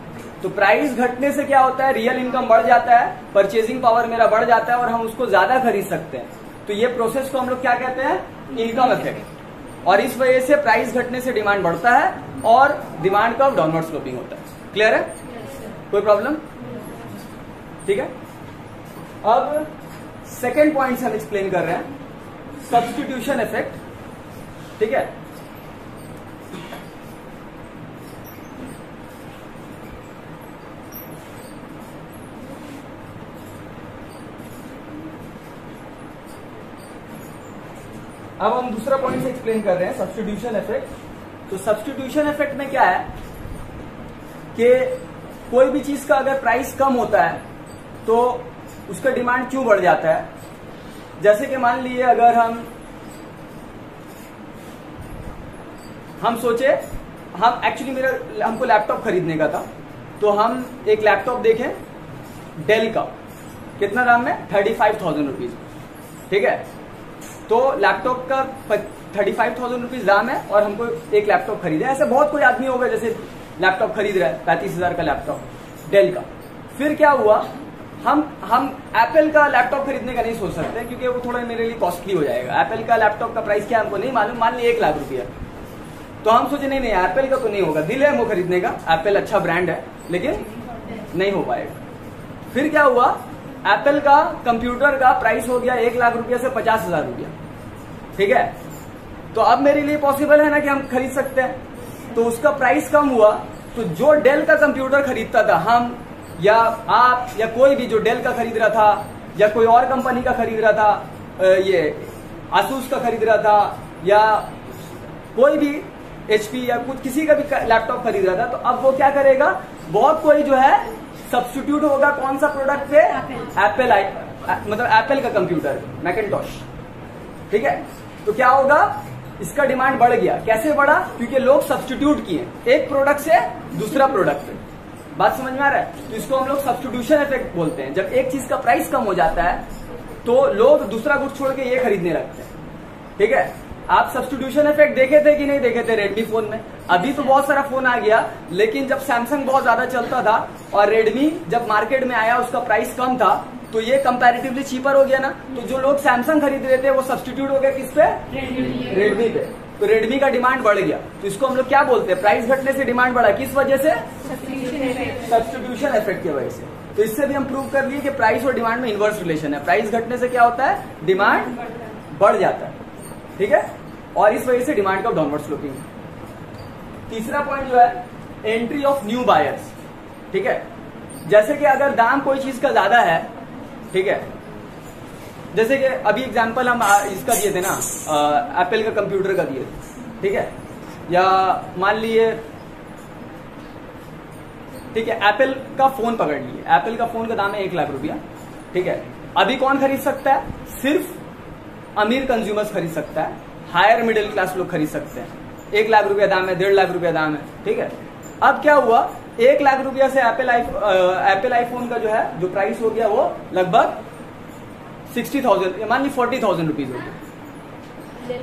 Speaker 1: तो प्राइस घटने से क्या होता है? रियल इनकम बढ़ जाता है, परचेजिंग पावर मेरा बढ़ जाता है और हम उसको ज्यादा खरीद सकते हैं। तो ये प्रोसेस को हम लोग क्या कहते हैं? Income effect. और इस वजह से प्राइस घटने से डिमांड बढ़ता है और डिमांड का डाउनवर्ड स्लोपिंग होता है। क्लियर है? कोई प्रॉब्लम? ठीक है। अब सेकेंड पॉइंट हम एक्सप्लेन कर रहे हैं, सब्स्टिट्यूशन इफेक्ट। ठीक है, अब हम दूसरा पॉइंट से एक्सप्लेन कर रहे हैं, सब्स्टिट्यूशन इफेक्ट। तो सब्स्टिट्यूशन इफेक्ट में क्या है कि कोई भी चीज का अगर प्राइस कम होता है तो उसका डिमांड क्यों बढ़ जाता है? जैसे कि मान लीजिए अगर हम सोचे, हम एक्चुअली हमको लैपटॉप खरीदने का था, तो हम एक लैपटॉप देखें डेल का, कितना दाम में? 35,000 रुपीज। ठीक है, तो लैपटॉप का 35,000 रुपीज दाम है और हमको एक लैपटॉप खरीदे। ऐसे बहुत कोई आदमी होगा जैसे लैपटॉप खरीद रहा है 35,000 का लैपटॉप डेल का। फिर क्या हुआ, हम एप्पल का लैपटॉप खरीदने का नहीं सोच सकते क्योंकि वो थोड़ा मेरे लिए कॉस्टली हो जाएगा। एप्पल का लैपटॉप का प्राइस क्या हमको नहीं मालूम, मान ली 1 लाख रुपया। तो हम सोचे नहीं एप्पल का तो नहीं होगा, दिल है हमको खरीदने का, एप्पल अच्छा ब्रांड है, लेकिन नहीं हो पाएगा। फिर क्या हुआ, एप्पल का कंप्यूटर का प्राइस हो गया 1 लाख रुपया से 50,000 रुपया। ठीक है, तो अब मेरे लिए पॉसिबल है ना कि हम खरीद सकते हैं। तो उसका प्राइस कम हुआ, तो जो डेल का कंप्यूटर खरीदता था, हम या आप या कोई भी जो डेल का खरीद रहा था या कोई और कंपनी का खरीद रहा था, ये आसूस का खरीद रहा था या कोई भी HP या कुछ किसी का भी लैपटॉप खरीद रहा था, तो अब वो क्या करेगा, बहुत कोई जो है सब्स्टिट्यूट होगा कौन सा प्रोडक्ट पे? एप्पल मतलब एप्पल का कंप्यूटर, मैकिन्टॉश। ठीक है, तो क्या होगा, इसका डिमांड बढ़ गया। कैसे बढ़ा? क्योंकि लोग सब्स्टिट्यूट किए एक प्रोडक्ट से दूसरा प्रोडक्ट पे। बात समझ में आ रहा है? तो इसको हम लोग सब्स्टिट्यूशन इफेक्ट बोलते हैं। जब एक चीज का प्राइस कम हो जाता है तो लोग दूसरा गुड्स छोड़ के ये खरीदने लगते हैं। ठीक है, आप सब्स्टिट्यूशन इफेक्ट देखे थे कि नहीं देखे थे रेडमी फोन में? अभी तो बहुत सारा फोन आ गया, लेकिन जब सैमसंग बहुत ज्यादा चलता था और रेडमी जब मार्केट में आया उसका प्राइस कम था, तो ये कंपैरेटिवली चीपर हो गया ना। तो जो लोग सैमसंग खरीद रहे थे वो सब्स्टिट्यूट हो गया किस पे? रेडमी पे। तो रेडमी का डिमांड बढ़ गया। तो इसको हम लोग क्या बोलते हैं? प्राइस घटने से डिमांड बढ़ा, किस वजह से? सब्स्टिट्यूशन इफेक्ट की वजह से। तो इससे भी हम प्रूव कर लिए कि प्राइस और डिमांड में इनवर्स रिलेशन है। प्राइस घटने से क्या होता है? डिमांड बढ़ जाता है। ठीक है, और इस वजह से डिमांड का डाउनवर्ड स्लोपिंग। तीसरा पॉइंट जो है, एंट्री ऑफ न्यू बायर्स। ठीक है, जैसे कि अगर दाम कोई चीज का ज्यादा है, ठीक है, जैसे कि अभी एग्जांपल हम इसका दिए थे ना, एप्पल का कंप्यूटर का दिए थे। ठीक है, या मान लिए, ठीक है, एप्पल का फोन पकड़ लिए, एप्पल का फोन का दाम है 1 लाख रुपया। ठीक है, अभी कौन खरीद सकता है? सिर्फ अमीर कंज्यूमर्स खरीद सकता है, हायर मिडिल क्लास लोग खरीद सकते हैं। 1 लाख रुपया दाम है, 1.5 लाख रुपया दाम है। ठीक है, अब क्या हुआ, 1 लाख रुपया से एप्पल आईफोन का जो है जो प्राइस हो गया वो लगभग 60,000, मान ली 40,000 रुपीज हो गया,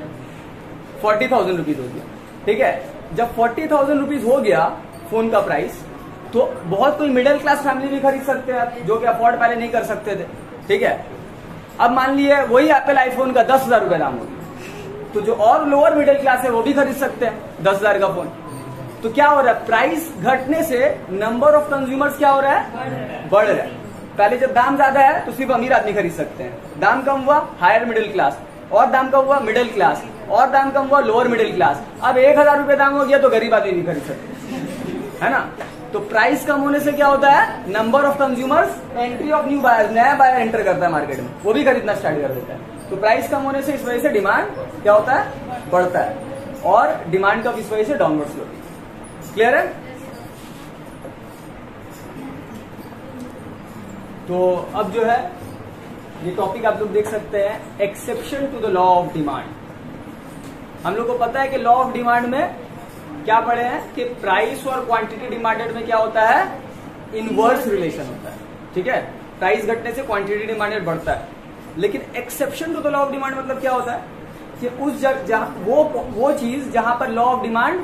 Speaker 1: 40,000 रुपीज हो गया। ठीक है, जब 40,000 रुपीज हो गया फोन का प्राइस, तो बहुत कोई मिडिल क्लास फैमिली भी खरीद सकते हैं जो कि अफोर्ड पहले नहीं कर सकते थे। ठीक है, अब मान लिए वही एप्पल आईफोन का 10,000 रुपए दाम हो गया, तो जो और लोअर मिडिल क्लास है वो भी खरीद सकते हैं 10,000 का फोन। तो क्या हो रहा है, प्राइस घटने से नंबर ऑफ कंज्यूमर्स क्या हो रहा है, बढ़ रहा है। पहले जब दाम ज्यादा है तो सिर्फ अमीर आदमी खरीद सकते हैं, दाम कम हुआ हायर मिडिल क्लास, और दाम कम हुआ मिडिल क्लास, और दाम कम हुआ लोअर मिडिल क्लास। अब 1,000 रुपए दाम हो गया तो गरीब आदमी भी खरीद सकते, है ना। तो प्राइस कम होने से क्या होता है, number of consumers, entry of new buyers, नया बायर एंटर करता है मार्केट में, वो भी खरीदना स्टार्ट कर देता है। तो प्राइस कम होने से इस वजह से डिमांड क्या होता है, बढ़ता है, और डिमांड कम इस वजह से डाउनवर्ड स्लोप। क्लियर है? तो अब जो है ये टॉपिक आप लोग देख सकते हैं, exception to the law of demand. हम लोग को पता है कि लॉ ऑफ डिमांड में क्या पढ़े हैं कि प्राइस और क्वांटिटी डिमांडेड में क्या होता है, इनवर्स रिलेशन होता है। ठीक है, प्राइस घटने से क्वांटिटी डिमांडेड बढ़ता है। लेकिन exception to the law of demand मतलब क्या होता है कि उस जगह वो चीज जहां पर लॉ ऑफ डिमांड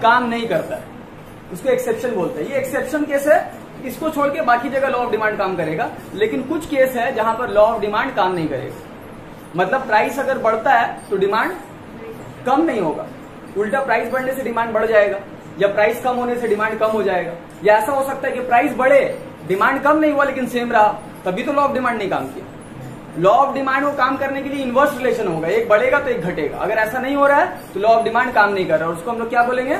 Speaker 1: काम नहीं करता है उसको एक्सेप्शन बोलते हैं। ये एक्सेप्शन केस है, इसको छोड़ के बाकी जगह लॉ ऑफ डिमांड काम करेगा। लेकिन कुछ केस है जहां पर लॉ ऑफ डिमांड काम नहीं करेगा। मतलब प्राइस अगर बढ़ता है तो डिमांड कम नहीं होगा, उल्टा प्राइस बढ़ने से डिमांड बढ़ जाएगा, या प्राइस कम होने से डिमांड कम हो जाएगा। या ऐसा हो सकता है कि प्राइस बढ़े, डिमांड कम नहीं हुआ लेकिन सेम रहा, तभी तो लॉ ऑफ डिमांड नहीं काम किया। लॉ ऑफ डिमांड को काम करने के लिए इनवर्स रिलेशन होगा, एक बढ़ेगा तो एक घटेगा। अगर ऐसा नहीं हो रहा है तो लॉ ऑफ डिमांड काम नहीं कर रहा, उसको हम लोग क्या बोलेंगे,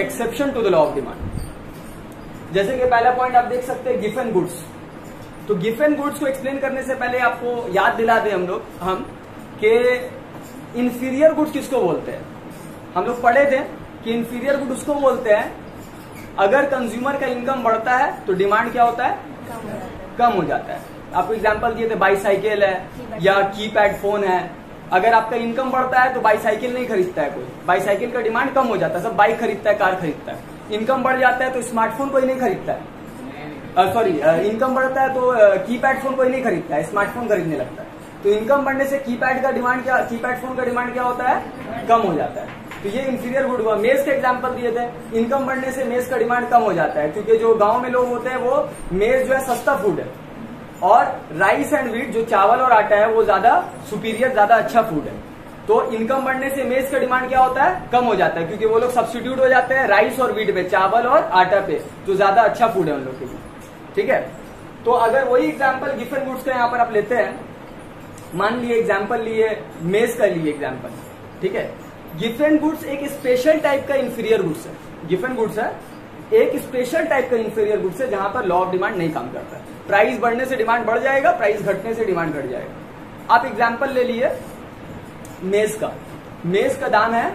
Speaker 1: exception to the law of demand. जैसे कि पहला पॉइंट आप देख सकते हैं, गिवन गुड्स। तो गिवन गुड्स को एक्सप्लेन करने से पहले आपको याद दिला दें हम कि इंफीरियर गुड्स किसको बोलते हैं। हम लोग पढ़े थे कि इंफीरियर गुड उसको बोलते हैं अगर कंज्यूमर का इनकम बढ़ता है तो डिमांड क्या होता है, कम हो जाता है। आपको एग्जांपल दिए थे, बाईसाइकिल है या कीपैड फोन है। अगर आपका इनकम बढ़ता है तो बाईसाइकिल नहीं खरीदता है कोई, बाईसाइकिल का डिमांड कम हो जाता है, सब बाइक खरीदता है, कार खरीदता है। इनकम बढ़ जाता है तो स्मार्टफोन कोई नहीं खरीदता है, सॉरी इनकम बढ़ता है तो कीपैड फोन कोई नहीं खरीदता है, स्मार्टफोन खरीदने लगता है। तो इनकम बढ़ने से कीपैड फोन का डिमांड क्या होता है, कम हो जाता है। तो ये इंफीरियर गुड हुआ। मेज का एग्जांपल दिए थे, इनकम बढ़ने से मेज का डिमांड कम हो जाता है, क्योंकि जो गांव में लोग होते हैं वो मेज जो है सस्ता फूड है, और राइस एंड व्हीट जो चावल और आटा है वो ज्यादा सुपीरियर, ज्यादा अच्छा फूड है। तो इनकम बढ़ने से मेज का डिमांड क्या होता है, कम हो जाता है, क्योंकि वो लोग सब्स्टिट्यूट हो जाते हैं राइस और व्हीट पे, चावल और आटा पे, जो ज्यादा अच्छा फूड है उन लोग के लिए। ठीक है, तो अगर वही एग्जाम्पल गिवन गुड्स का यहाँ पर आप लेते हैं, मान लिए एग्जाम्पल लिए मेज का लिए एग्जाम्पल, ठीक है। गिवन गुड्स एक स्पेशल टाइप का इंफीरियर गुड्स है, गिवन गुड्स है एक स्पेशल टाइप का इंफीरियर गुड्स है जहां पर लॉ ऑफ डिमांड नहीं काम करता है। प्राइस बढ़ने से डिमांड बढ़ जाएगा, प्राइस घटने से डिमांड घट जाएगा। आप एग्जाम्पल ले लिए मेज का, मेज का दाम है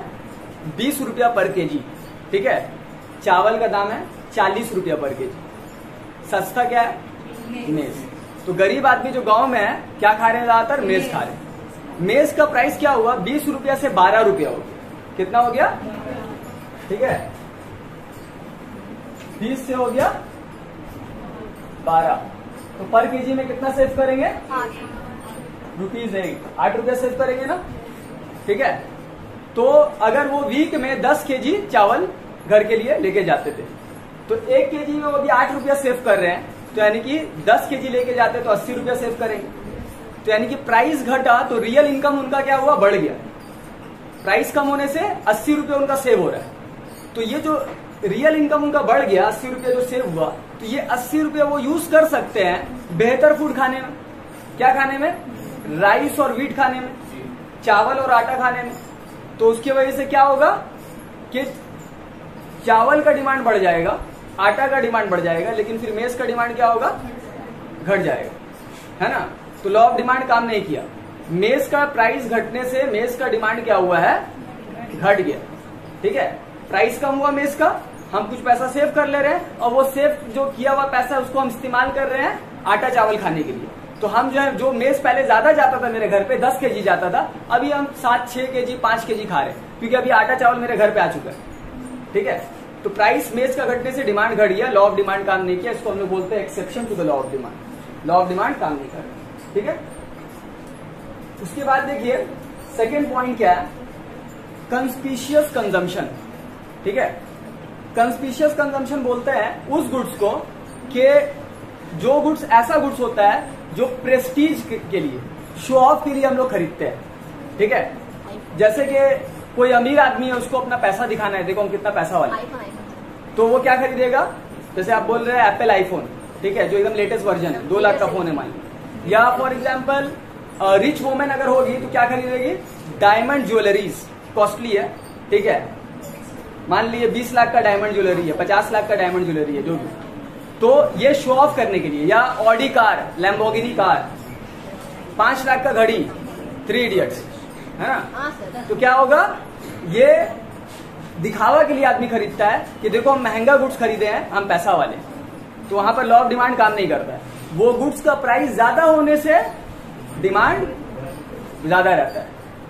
Speaker 1: 20 रुपया पर केजी, ठीक है। चावल का दाम है 40 रुपया पर केजी। सस्ता क्या है, मेज। तो गरीब आदमी जो गांव में है क्या खा रहे हैं, ज्यादातर मेज खा रहे हैं। मेज का प्राइस क्या हुआ, 20 रुपया से 12 रुपया हो गया। कितना हो गया, ठीक है, 20 से हो गया 12। तो पर केजी में कितना सेव करेंगे, ₹8, 8 रुपया सेव करेंगे ना, ठीक है। तो अगर वो वीक में 10 केजी चावल घर के लिए लेके जाते थे, तो 1 केजी में वो भी 8 रुपया सेव कर रहे हैं, तो यानी कि 10 केजी लेके जाते तो 80 रुपया सेव करेंगे। तो यानी कि प्राइस घटा तो रियल इनकम उनका क्या हुआ, बढ़ गया। प्राइस कम होने से 80 रुपया उनका सेव हो रहा है। तो ये जो रियल इनकम उनका बढ़ गया, 80 रुपया जो सेव हुआ, तो ये 80 रुपया वो यूज कर सकते हैं बेहतर फूड खाने में। क्या खाने में, राइस और व्हीट खाने में, चावल और आटा खाने में। तो उसकी वजह से क्या होगा कि चावल का डिमांड बढ़ जाएगा, आटा का डिमांड बढ़ जाएगा, लेकिन फिर मेज का डिमांड क्या होगा, घट जाएगा, है ना। तो लॉ ऑफ डिमांड काम नहीं किया। मेज का प्राइस घटने से मेज का डिमांड क्या हुआ है, घट गया, ठीक है। प्राइस कम हुआ मेज का, हम कुछ पैसा सेव कर ले रहे हैं, और वो सेव जो किया हुआ पैसा उसको हम इस्तेमाल कर रहे हैं आटा चावल खाने के लिए। तो हम जो है, जो मेज पहले ज्यादा जाता था मेरे घर पे, 10 केजी जाता था, अभी हम 7, 6 केजी, 5 केजी खा रहे हैं, क्योंकि अभी आटा चावल मेरे घर पे आ चुका है, ठीक है। तो प्राइस मेज का घटने से डिमांड घट गया, लॉ ऑफ डिमांड काम नहीं किया। इसको हम लोग बोलते हैं exception to the law of demand. Law of demand काम नहीं कर रहा, ठीक है। उसके बाद देखिए सेकेंड पॉइंट क्या है, कंस्पिशियस कंजम्पशन, ठीक है। कंस्पिशियस कंजम्पशन बोलते हैं उस गुड्स को कि जो गुड्स ऐसा गुड्स होता है जो प्रेस्टीज के लिए, शो ऑफ के लिए हम लोग खरीदते हैं, ठीक है। जैसे कि कोई अमीर आदमी है, उसको अपना पैसा दिखाना है, देखो हम कितना पैसा वाला, तो वो क्या खरीदेगा, जैसे आप बोल रहे हैं एप्पल आईफोन, ठीक है, जो एकदम लेटेस्ट वर्जन है, 2 लाख का फोन है मान लीजिए। या फॉर एग्जाम्पल रिच वुमेन अगर होगी तो क्या खरीदेगी, डायमंड ज्वेलरीज, कॉस्टली है, ठीक है। मान लीजिए 20 लाख का डायमंड ज्वेलरी है, 50 लाख का डायमंड ज्वेलरी है, जो भी। तो ये शो ऑफ करने के लिए, या Audi car, Lamborghini car, 5 lakh का घड़ी, 3 इडियट्स, है ना।
Speaker 2: हाँ सर।
Speaker 1: तो क्या होगा, ये दिखावा के लिए आदमी खरीदता है कि देखो हम महंगा गुड्स खरीदे हैं, हम पैसा वाले। तो वहां पर लॉ ऑफ डिमांड काम नहीं करता है। वो गुड्स का प्राइस ज्यादा होने से डिमांड ज्यादा रहता है,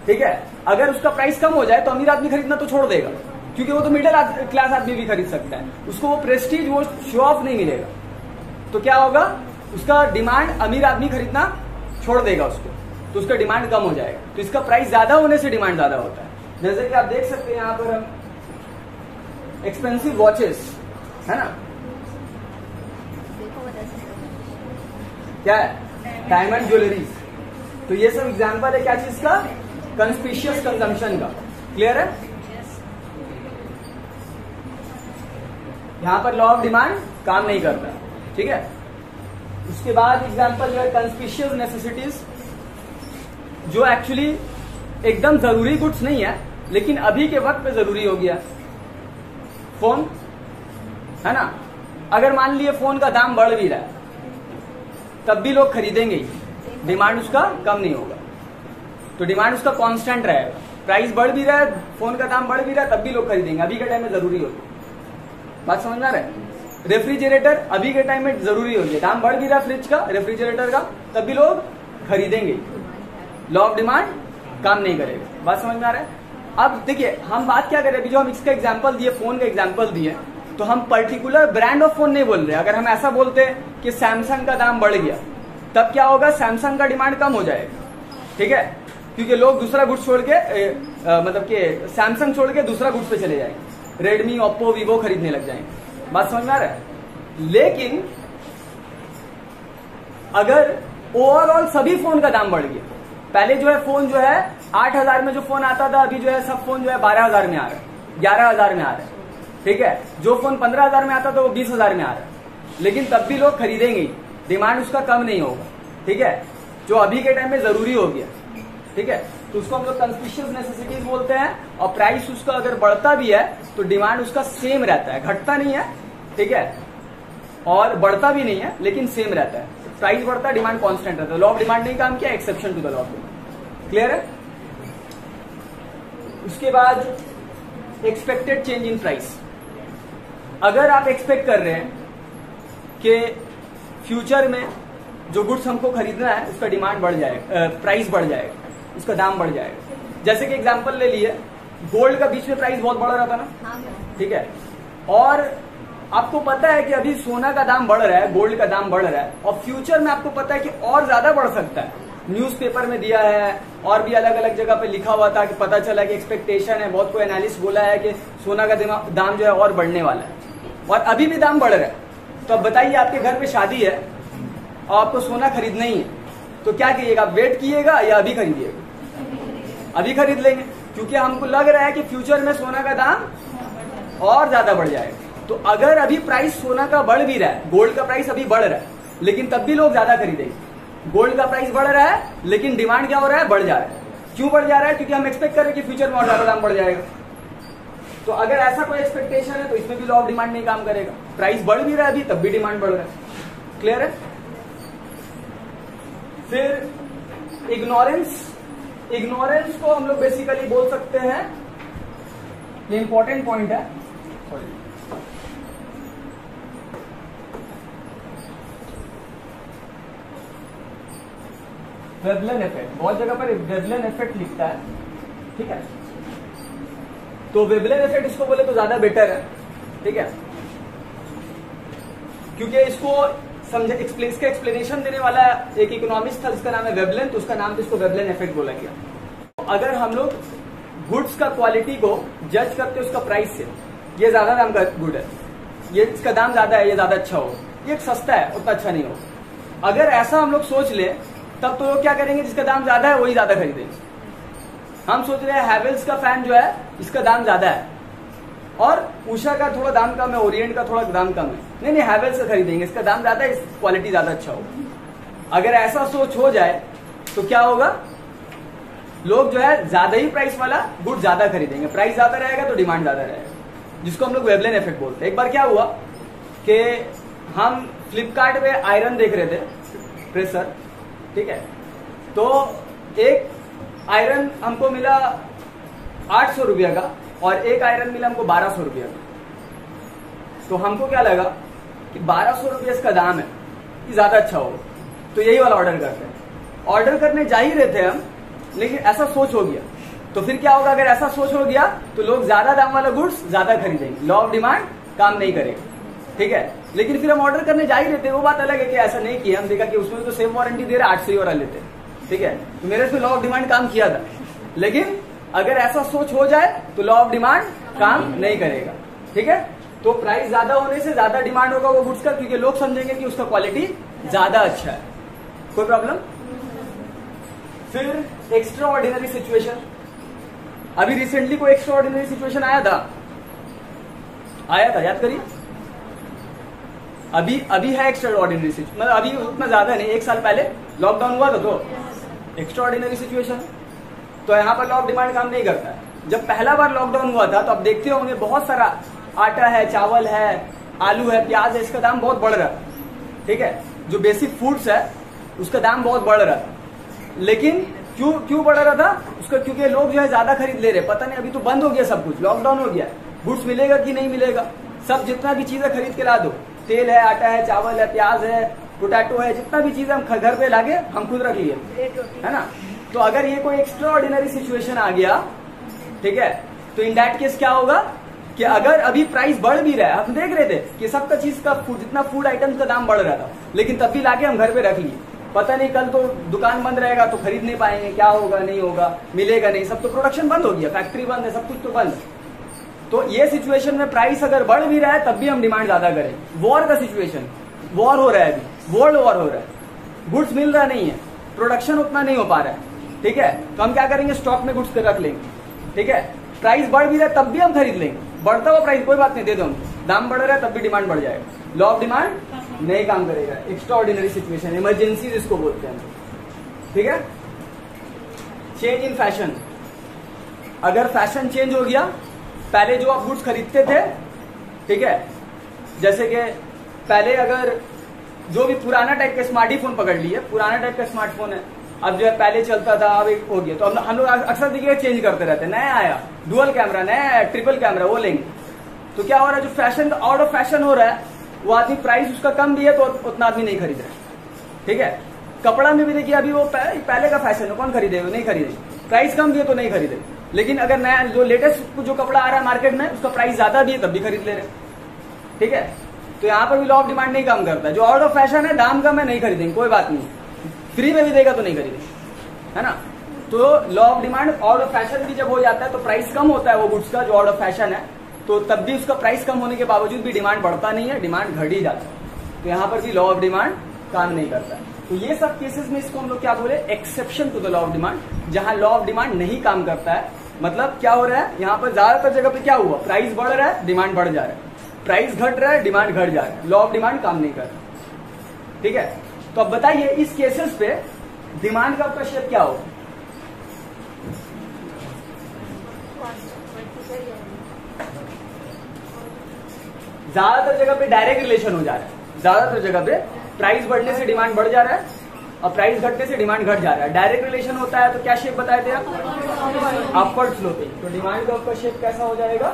Speaker 1: ठीक है। अगर उसका प्राइस कम हो जाए तो अमीर आदमी खरीदना तो छोड़ देगा, क्योंकि वो तो मिडिल क्लास आदमी भी खरीद सकता है, उसको वो प्रेस्टीज, वो शो ऑफ नहीं मिलेगा। तो क्या होगा, उसका डिमांड, अमीर आदमी खरीदना छोड़ देगा उसको, तो उसका डिमांड कम हो जाएगा। तो इसका प्राइस ज्यादा होने से डिमांड ज्यादा होता है। जैसे कि आप देख सकते हैं यहाँ पर हम एक्सपेंसिव वॉचेस, है ना, क्या है, डायमंड ज्वेलरीज। तो ये सब एग्जांपल है क्या चीज का, कंस्पिशियस कंजम्पशन का। क्लियर है। यहां पर लॉ ऑफ डिमांड काम नहीं करता, ठीक है। उसके बाद एग्जांपल जो है कंस्पिशियस नेसेसिटीज, जो एक्चुअली एकदम जरूरी गुड्स नहीं है, लेकिन अभी के वक्त पे जरूरी हो गया। फोन, है ना, अगर मान लिए फोन का दाम बढ़ भी रहा है तब भी लोग खरीदेंगे ही, डिमांड उसका कम नहीं होगा। तो डिमांड उसका कांस्टेंट रहेगा। प्राइस बढ़ भी रहा है, फोन का दाम बढ़ भी रहा है, तब भी लोग खरीदेंगे, अभी के टाइम में जरूरी होगी। बात समझ में आ रहा है। रेफ्रिजरेटर अभी के टाइम में जरूरी होगी, दाम बढ़ भी रहा है फ्रिज का, रेफ्रिजरेटर का, तब भी लोग खरीदेंगे। लॉ ऑफ डिमांड काम नहीं करेगा। बात समझ में आ रहा है। अब देखिए हम बात क्या करें, अभी जो हम इसका एग्जाम्पल दिए, फोन का एग्जाम्पल दिए, तो हम पर्टिकुलर ब्रांड ऑफ फोन नहीं बोल रहे। अगर हम ऐसा बोलते कि सैमसंग का दाम बढ़ गया, तब क्या होगा, सैमसंग का डिमांड कम हो जाएगा, ठीक है, क्योंकि लोग दूसरा गुड्स छोड़ के मतलब कि सैमसंग छोड़ के दूसरा गुड्स पे चले जाएंगे, रेडमी, ओप्पो, वीवो खरीदने लग जाएंगे। बात समझ में आ रहा है। लेकिन अगर ओवरऑल सभी फोन का दाम बढ़ गया, पहले जो है फोन जो है 8,000 में जो फोन आता था, अभी जो है सब फोन जो है 12,000 में आ रहा है, 11,000 में आ रहा है, ठीक है। जो फोन 15,000 में आता था वो 20,000 में आ रहा है, लेकिन तब भी लोग खरीदेंगे, डिमांड उसका कम नहीं होगा, ठीक है, जो अभी के टाइम में जरूरी हो गया, ठीक है। तो उसको हम लोग कंस्पिशियस नेसेसिटीज बोलते हैं। और प्राइस उसका अगर बढ़ता भी है तो डिमांड उसका सेम रहता है, घटता नहीं है, ठीक है, और बढ़ता भी नहीं है, लेकिन सेम रहता है। प्राइस बढ़ता है, डिमांड कांस्टेंट रहता है। लॉ ऑफ डिमांड नहीं काम किया, exception to the law of demand. Clear है। उसके बाद एक्सपेक्टेड चेंज इन प्राइस। अगर आप एक्सपेक्ट कर रहे हैं कि फ्यूचर में जो गुड्स हमको खरीदना है उसका डिमांड बढ़ जाएगा, प्राइस बढ़ जाएगा, उसका दाम बढ़ जाएगा। जैसे कि एग्जांपल ले लिए, गोल्ड का बीच में प्राइस बहुत बढ़ रहा था ना, ठीक है, और आपको पता है कि अभी सोना का दाम बढ़ रहा है, गोल्ड का दाम बढ़ रहा है, और फ्यूचर में आपको पता है कि और ज्यादा बढ़ सकता है। न्यूज़पेपर में दिया है और भी अलग अलग जगह पे लिखा हुआ था कि पता चला कि एक्सपेक्टेशन है, बहुत कोई एनालिस्ट बोला है कि सोना का दाम जो है और बढ़ने वाला है, और अभी भी दाम बढ़ रहा है। तो अब बताइए, आपके घर पे शादी है और आपको सोना खरीदना ही है, तो क्या कीजिएगा, आप वेट कीजिएगा या अभी खरीदिएगा? अभी खरीद लेंगे, क्योंकि हमको लग रहा है कि फ्यूचर में सोना का दाम और ज्यादा बढ़ जाएगा। तो अगर अभी प्राइस सोना का बढ़ भी रहा है, गोल्ड का प्राइस अभी बढ़ रहा है, लेकिन तब भी लोग ज्यादा खरीदेंगे। गोल्ड का प्राइस बढ़ रहा है, लेकिन डिमांड क्या हो रहा है, बढ़ जा रहा है। क्यों बढ़ जा रहा है? क्योंकि हम एक्सपेक्ट कर रहे हैं कि फ्यूचर में और ज्यादा दाम बढ़ जाएगा। तो अगर ऐसा कोई एक्सपेक्टेशन है तो इसमें भी लॉ ऑफ डिमांड नहीं काम करेगा। प्राइस बढ़ भी रहा है अभी, तब भी डिमांड बढ़ रहा है। क्लियर है। फिर इग्नोरेंस को हम लोग बेसिकली बोल सकते हैं, ये इंपॉर्टेंट पॉइंट है, वेबलन इफेक्ट। बहुत जगह पर वेबलन इफेक्ट लिखता है, ठीक है, तो वेबलन इफेक्ट इसको बोले तो ज्यादा बेटर है, ठीक है, क्योंकि इसको समझे इसका एक्सप्लेनेशन देने वाला एक इकोनॉमिस्ट था जिसका नाम है वेबलन, तो उसका नाम तो इसको वेबलन इफेक्ट बोला गया। तो अगर हम लोग गुड्स का क्वालिटी को जज करते उसका प्राइस से, ये ज्यादा दाम का गुड है, ये इसका दाम ज्यादा है, ये ज्यादा अच्छा हो, ये सस्ता है उतना अच्छा नहीं हो, अगर ऐसा हम लोग सोच ले, तब तो लोग क्या करेंगे, जिसका दाम ज्यादा है वही ज्यादा खरीदेंगे। हम सोच रहे हैं हैवेल्स का फैन जो है इसका दाम ज्यादा है, और उषा का थोड़ा दाम कम है, ओरिएंट का थोड़ा दाम कम है, नहीं हैवेल्स का खरीदेंगे, इसका दाम ज्यादा है, क्वालिटी ज्यादा अच्छा होगा। अगर ऐसा सोच हो जाए तो क्या होगा, लोग जो है ज्यादा ही प्राइस वाला गुड ज्यादा खरीदेंगे। प्राइस ज्यादा रहेगा तो डिमांड ज्यादा रहेगा, जिसको हम लोग वेबलन इफेक्ट बोलते हैं। एक बार क्या हुआ कि हम फ्लिपकार्ट पे आयरन देख रहे थे, प्रेशर, ठीक है, तो एक आयरन हमको मिला 800 रुपया का और एक आयरन मिला हमको 1200 रुपया का। तो हमको क्या लगा कि 1200 रुपया इसका दाम है, कि ज्यादा अच्छा होगा, तो यही वाला ऑर्डर करते हैं। ऑर्डर करने जा ही रहे थे हम, लेकिन ऐसा सोच हो गया। तो फिर क्या होगा, अगर ऐसा सोच हो गया तो लोग ज्यादा दाम वाला गुड्स ज्यादा खरीदेंगे, लॉ ऑफ डिमांड काम नहीं करेगा, ठीक है। लेकिन फिर हम ऑर्डर करने जा ही रहे थे, वो बात अलग है कि ऐसा नहीं किया, हम देखा कि उसमें तो सेम वारंटी दे रहा 800 ही वाला लेते, ठीक है। तो मेरे से लॉ ऑफ डिमांड काम किया था। लेकिन अगर ऐसा सोच हो जाए तो लॉ ऑफ डिमांड काम नहीं करेगा, ठीक है। तो प्राइस ज्यादा होने से ज्यादा डिमांड होगा वो गुड्स का, क्योंकि लोग समझेंगे कि उसका क्वालिटी ज्यादा अच्छा है। कोई प्रॉब्लम? फिर एक्स्ट्रा ऑर्डिनरी सिचुएशन। अभी रिसेंटली कोई एक्स्ट्रा ऑर्डिनरी सिचुएशन आया था, याद करिए। अभी है एक्स्ट्रा ऑर्डिनरी सिचुएशन, मतलब अभी उतना ज्यादा नहीं, 1 साल पहले लॉकडाउन हुआ था तो एक्स्ट्रा ऑर्डिनरी सिचुएशन। तो यहाँ पर लॉ ऑफ डिमांड काम नहीं करता है। जब पहला बार लॉकडाउन हुआ था तो आप देखते होंगे बहुत सारा आटा है, चावल है, आलू है, प्याज है, इसका दाम बहुत बढ़ रहा है, ठीक है। जो बेसिक फूड्स है उसका दाम बहुत बढ़ रहा था। लेकिन क्यों बढ़ रहा था उसका? क्योंकि लोग जो है ज्यादा खरीद ले रहे। पता नहीं, अभी तो बंद हो गया सब कुछ, लॉकडाउन हो गया, गुड्स मिलेगा कि नहीं मिलेगा। सब जितना भी चीजें खरीद के ला दो, तेल है, आटा है, चावल है, प्याज है, पोटैटो है, जितना भी चीज हम घर पे लागे हम खुद रख लिए, है ना। तो अगर ये कोई एक्स्ट्रा ऑर्डिनरी सिचुएशन आ गया, ठीक है, तो इन दैट केस क्या होगा कि अगर अभी प्राइस बढ़ भी रहा है, हम देख रहे थे कि सबका चीज का जितना फूड आइटम्स का दाम बढ़ रहा था, लेकिन तब भी लाके हम घर पे रख लिए। पता नहीं कल तो दुकान बंद रहेगा तो खरीद नहीं पाएंगे, क्या होगा, नहीं होगा, मिलेगा नहीं, सब तो प्रोडक्शन बंद हो गया, फैक्ट्री बंद है, सब कुछ तो बंद। तो ये सिचुएशन में प्राइस अगर बढ़ भी रहा है तब भी हम डिमांड ज्यादा करें। वॉर का सिचुएशन, वॉर हो रहा है, अभी वर्ल्ड वॉर हो रहा है, गुड्स मिल रहा नहीं है, प्रोडक्शन उतना नहीं हो पा रहा है, ठीक है। तो हम क्या करेंगे, स्टॉक में गुड्स रख लेंगे, ठीक है। प्राइस बढ़ भी रहा है तब भी हम खरीद लेंगे, बढ़ता हुआ प्राइस कोई बात नहीं, दे दो हम, दाम बढ़ रहा है तब भी डिमांड बढ़ जाएगा। लॉ ऑफ डिमांड नहीं काम करेगा। एक्स्ट्रा ऑर्डिनरी सिचुएशन, इमरजेंसी जिसको बोलते हैं, ठीक है। चेंज इन फैशन, अगर फैशन चेंज हो गया, पहले जो आप गुड्स खरीदते थे, ठीक है, जैसे कि पहले अगर जो भी पुराना टाइप का स्मार्टफोन पकड़ लिए, पुराना टाइप का स्मार्टफोन है, अब जो है पहले चलता था अब एक हो गया, तो हम लोग अक्सर देखिए चेंज करते रहते हैं, नया आया डुअल कैमरा, नया आया ट्रिपल कैमरा, वो लेंगे। तो क्या हो रहा है, जो फैशन आउट ऑफ फैशन हो रहा है वो आदमी, प्राइस उसका कम भी है तो उतना आदमी नहीं खरीद रहा है, ठीक है। कपड़ा में भी देखिए अभी वो पहले का फैशन है, कौन खरीदेगा, नहीं खरीदेगा, प्राइस कम भी है तो नहीं खरीदे। लेकिन अगर नया जो लेटेस्ट जो कपड़ा आ रहा है मार्केट में उसका प्राइस ज्यादा भी है तब भी खरीद ले रहे, ठीक है। तो यहाँ पर भी लॉ ऑफ डिमांड नहीं काम करता है। जो आउट ऑफ फैशन है, दाम कम है, नहीं खरीदेंगे, कोई बात नहीं, फ्री में भी देगा तो नहीं खरीदेंगे, है ना। तो law of demand out of fashion भी जब हो जाता है तो प्राइस कम होता है वो गुड्स का जो आउट ऑफ फैशन है, तो तब भी उसका प्राइस कम होने के बावजूद भी डिमांड बढ़ता नहीं है, डिमांड घट ही जाता है। तो यहाँ पर भी लॉ ऑफ डिमांड काम नहीं करता है। तो ये सब केसेस में इसको हम लोग क्या बोले, exception to the law of demand, जहां लॉ ऑफ डिमांड नहीं काम करता है। मतलब क्या हो रहा है, यहाँ पर ज्यादातर जगह पे क्या हुआ, प्राइस बढ़ रहा है, डिमांड बढ़ जा रहा है, प्राइस घट रहा है, डिमांड घट जा रहा है, लॉ ऑफ डिमांड काम नहीं कर रहा, ठीक है। तो अब बताइए इस केसेस पे डिमांड का शेप क्या होगा? ज्यादातर जगह पे डायरेक्ट रिलेशन हो जा रहा है, ज्यादातर जगह पे प्राइस बढ़ने से डिमांड बढ़ जा रहा है और प्राइस घटने से डिमांड घट जा रहा है। डायरेक्ट रिलेशन होता है तो क्या शेप बताए थे आप, अपवर्ड स्लोपिंग। तो डिमांड का शेप कैसा हो जाएगा,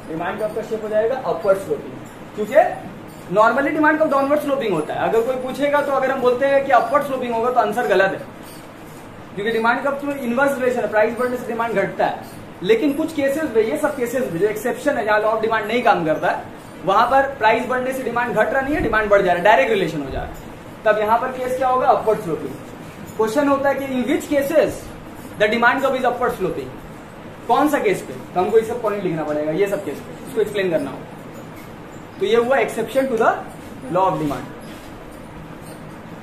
Speaker 1: डिमांड का शेप हो जाएगा अपवर्ड स्लोपिंग, क्योंकि नॉर्मली डिमांड का डाउनवर्ड स्लोपिंग होता है। अगर कोई पूछेगा तो अगर हम बोलते हैं कि अपवर्ड स्लोपिंग होगा तो आंसर गलत है, क्योंकि डिमांड का इनवर्स रिलेशन है, प्राइस बढ़ने से डिमांड घटता है। लेकिन कुछ केसेस में, ये सब केसेस में जो एक्सेप्शन है जहां लॉ ऑफ डिमांड नहीं काम करता है, वहां पर प्राइस बढ़ने से डिमांड घट रहा नहीं है, डिमांड बढ़ जा रहा है, डायरेक्ट रिलेशन हो जा रहा है, तब यहां पर केस क्या होगा, अपवर्ड स्लोपिंग। क्वेश्चन होता है कि in which cases the demand curve is upward sloping, कौन सा केस पे, तो हमको ये सब पॉइंट लिखना पड़ेगा, ये सब केस पे इसको एक्सप्लेन करना होगा। तो ये हुआ exception to the law of demand,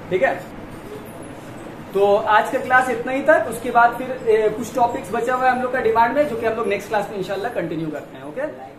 Speaker 1: ठीक है। तो आज का क्लास इतना ही तक, उसके बाद फिर कुछ टॉपिक्स बचा हुआ है हम लोग का डिमांड में, जो कि हम लोग नेक्स्ट क्लास में इंशाल्लाह कंटिन्यू करते हैं। ओके।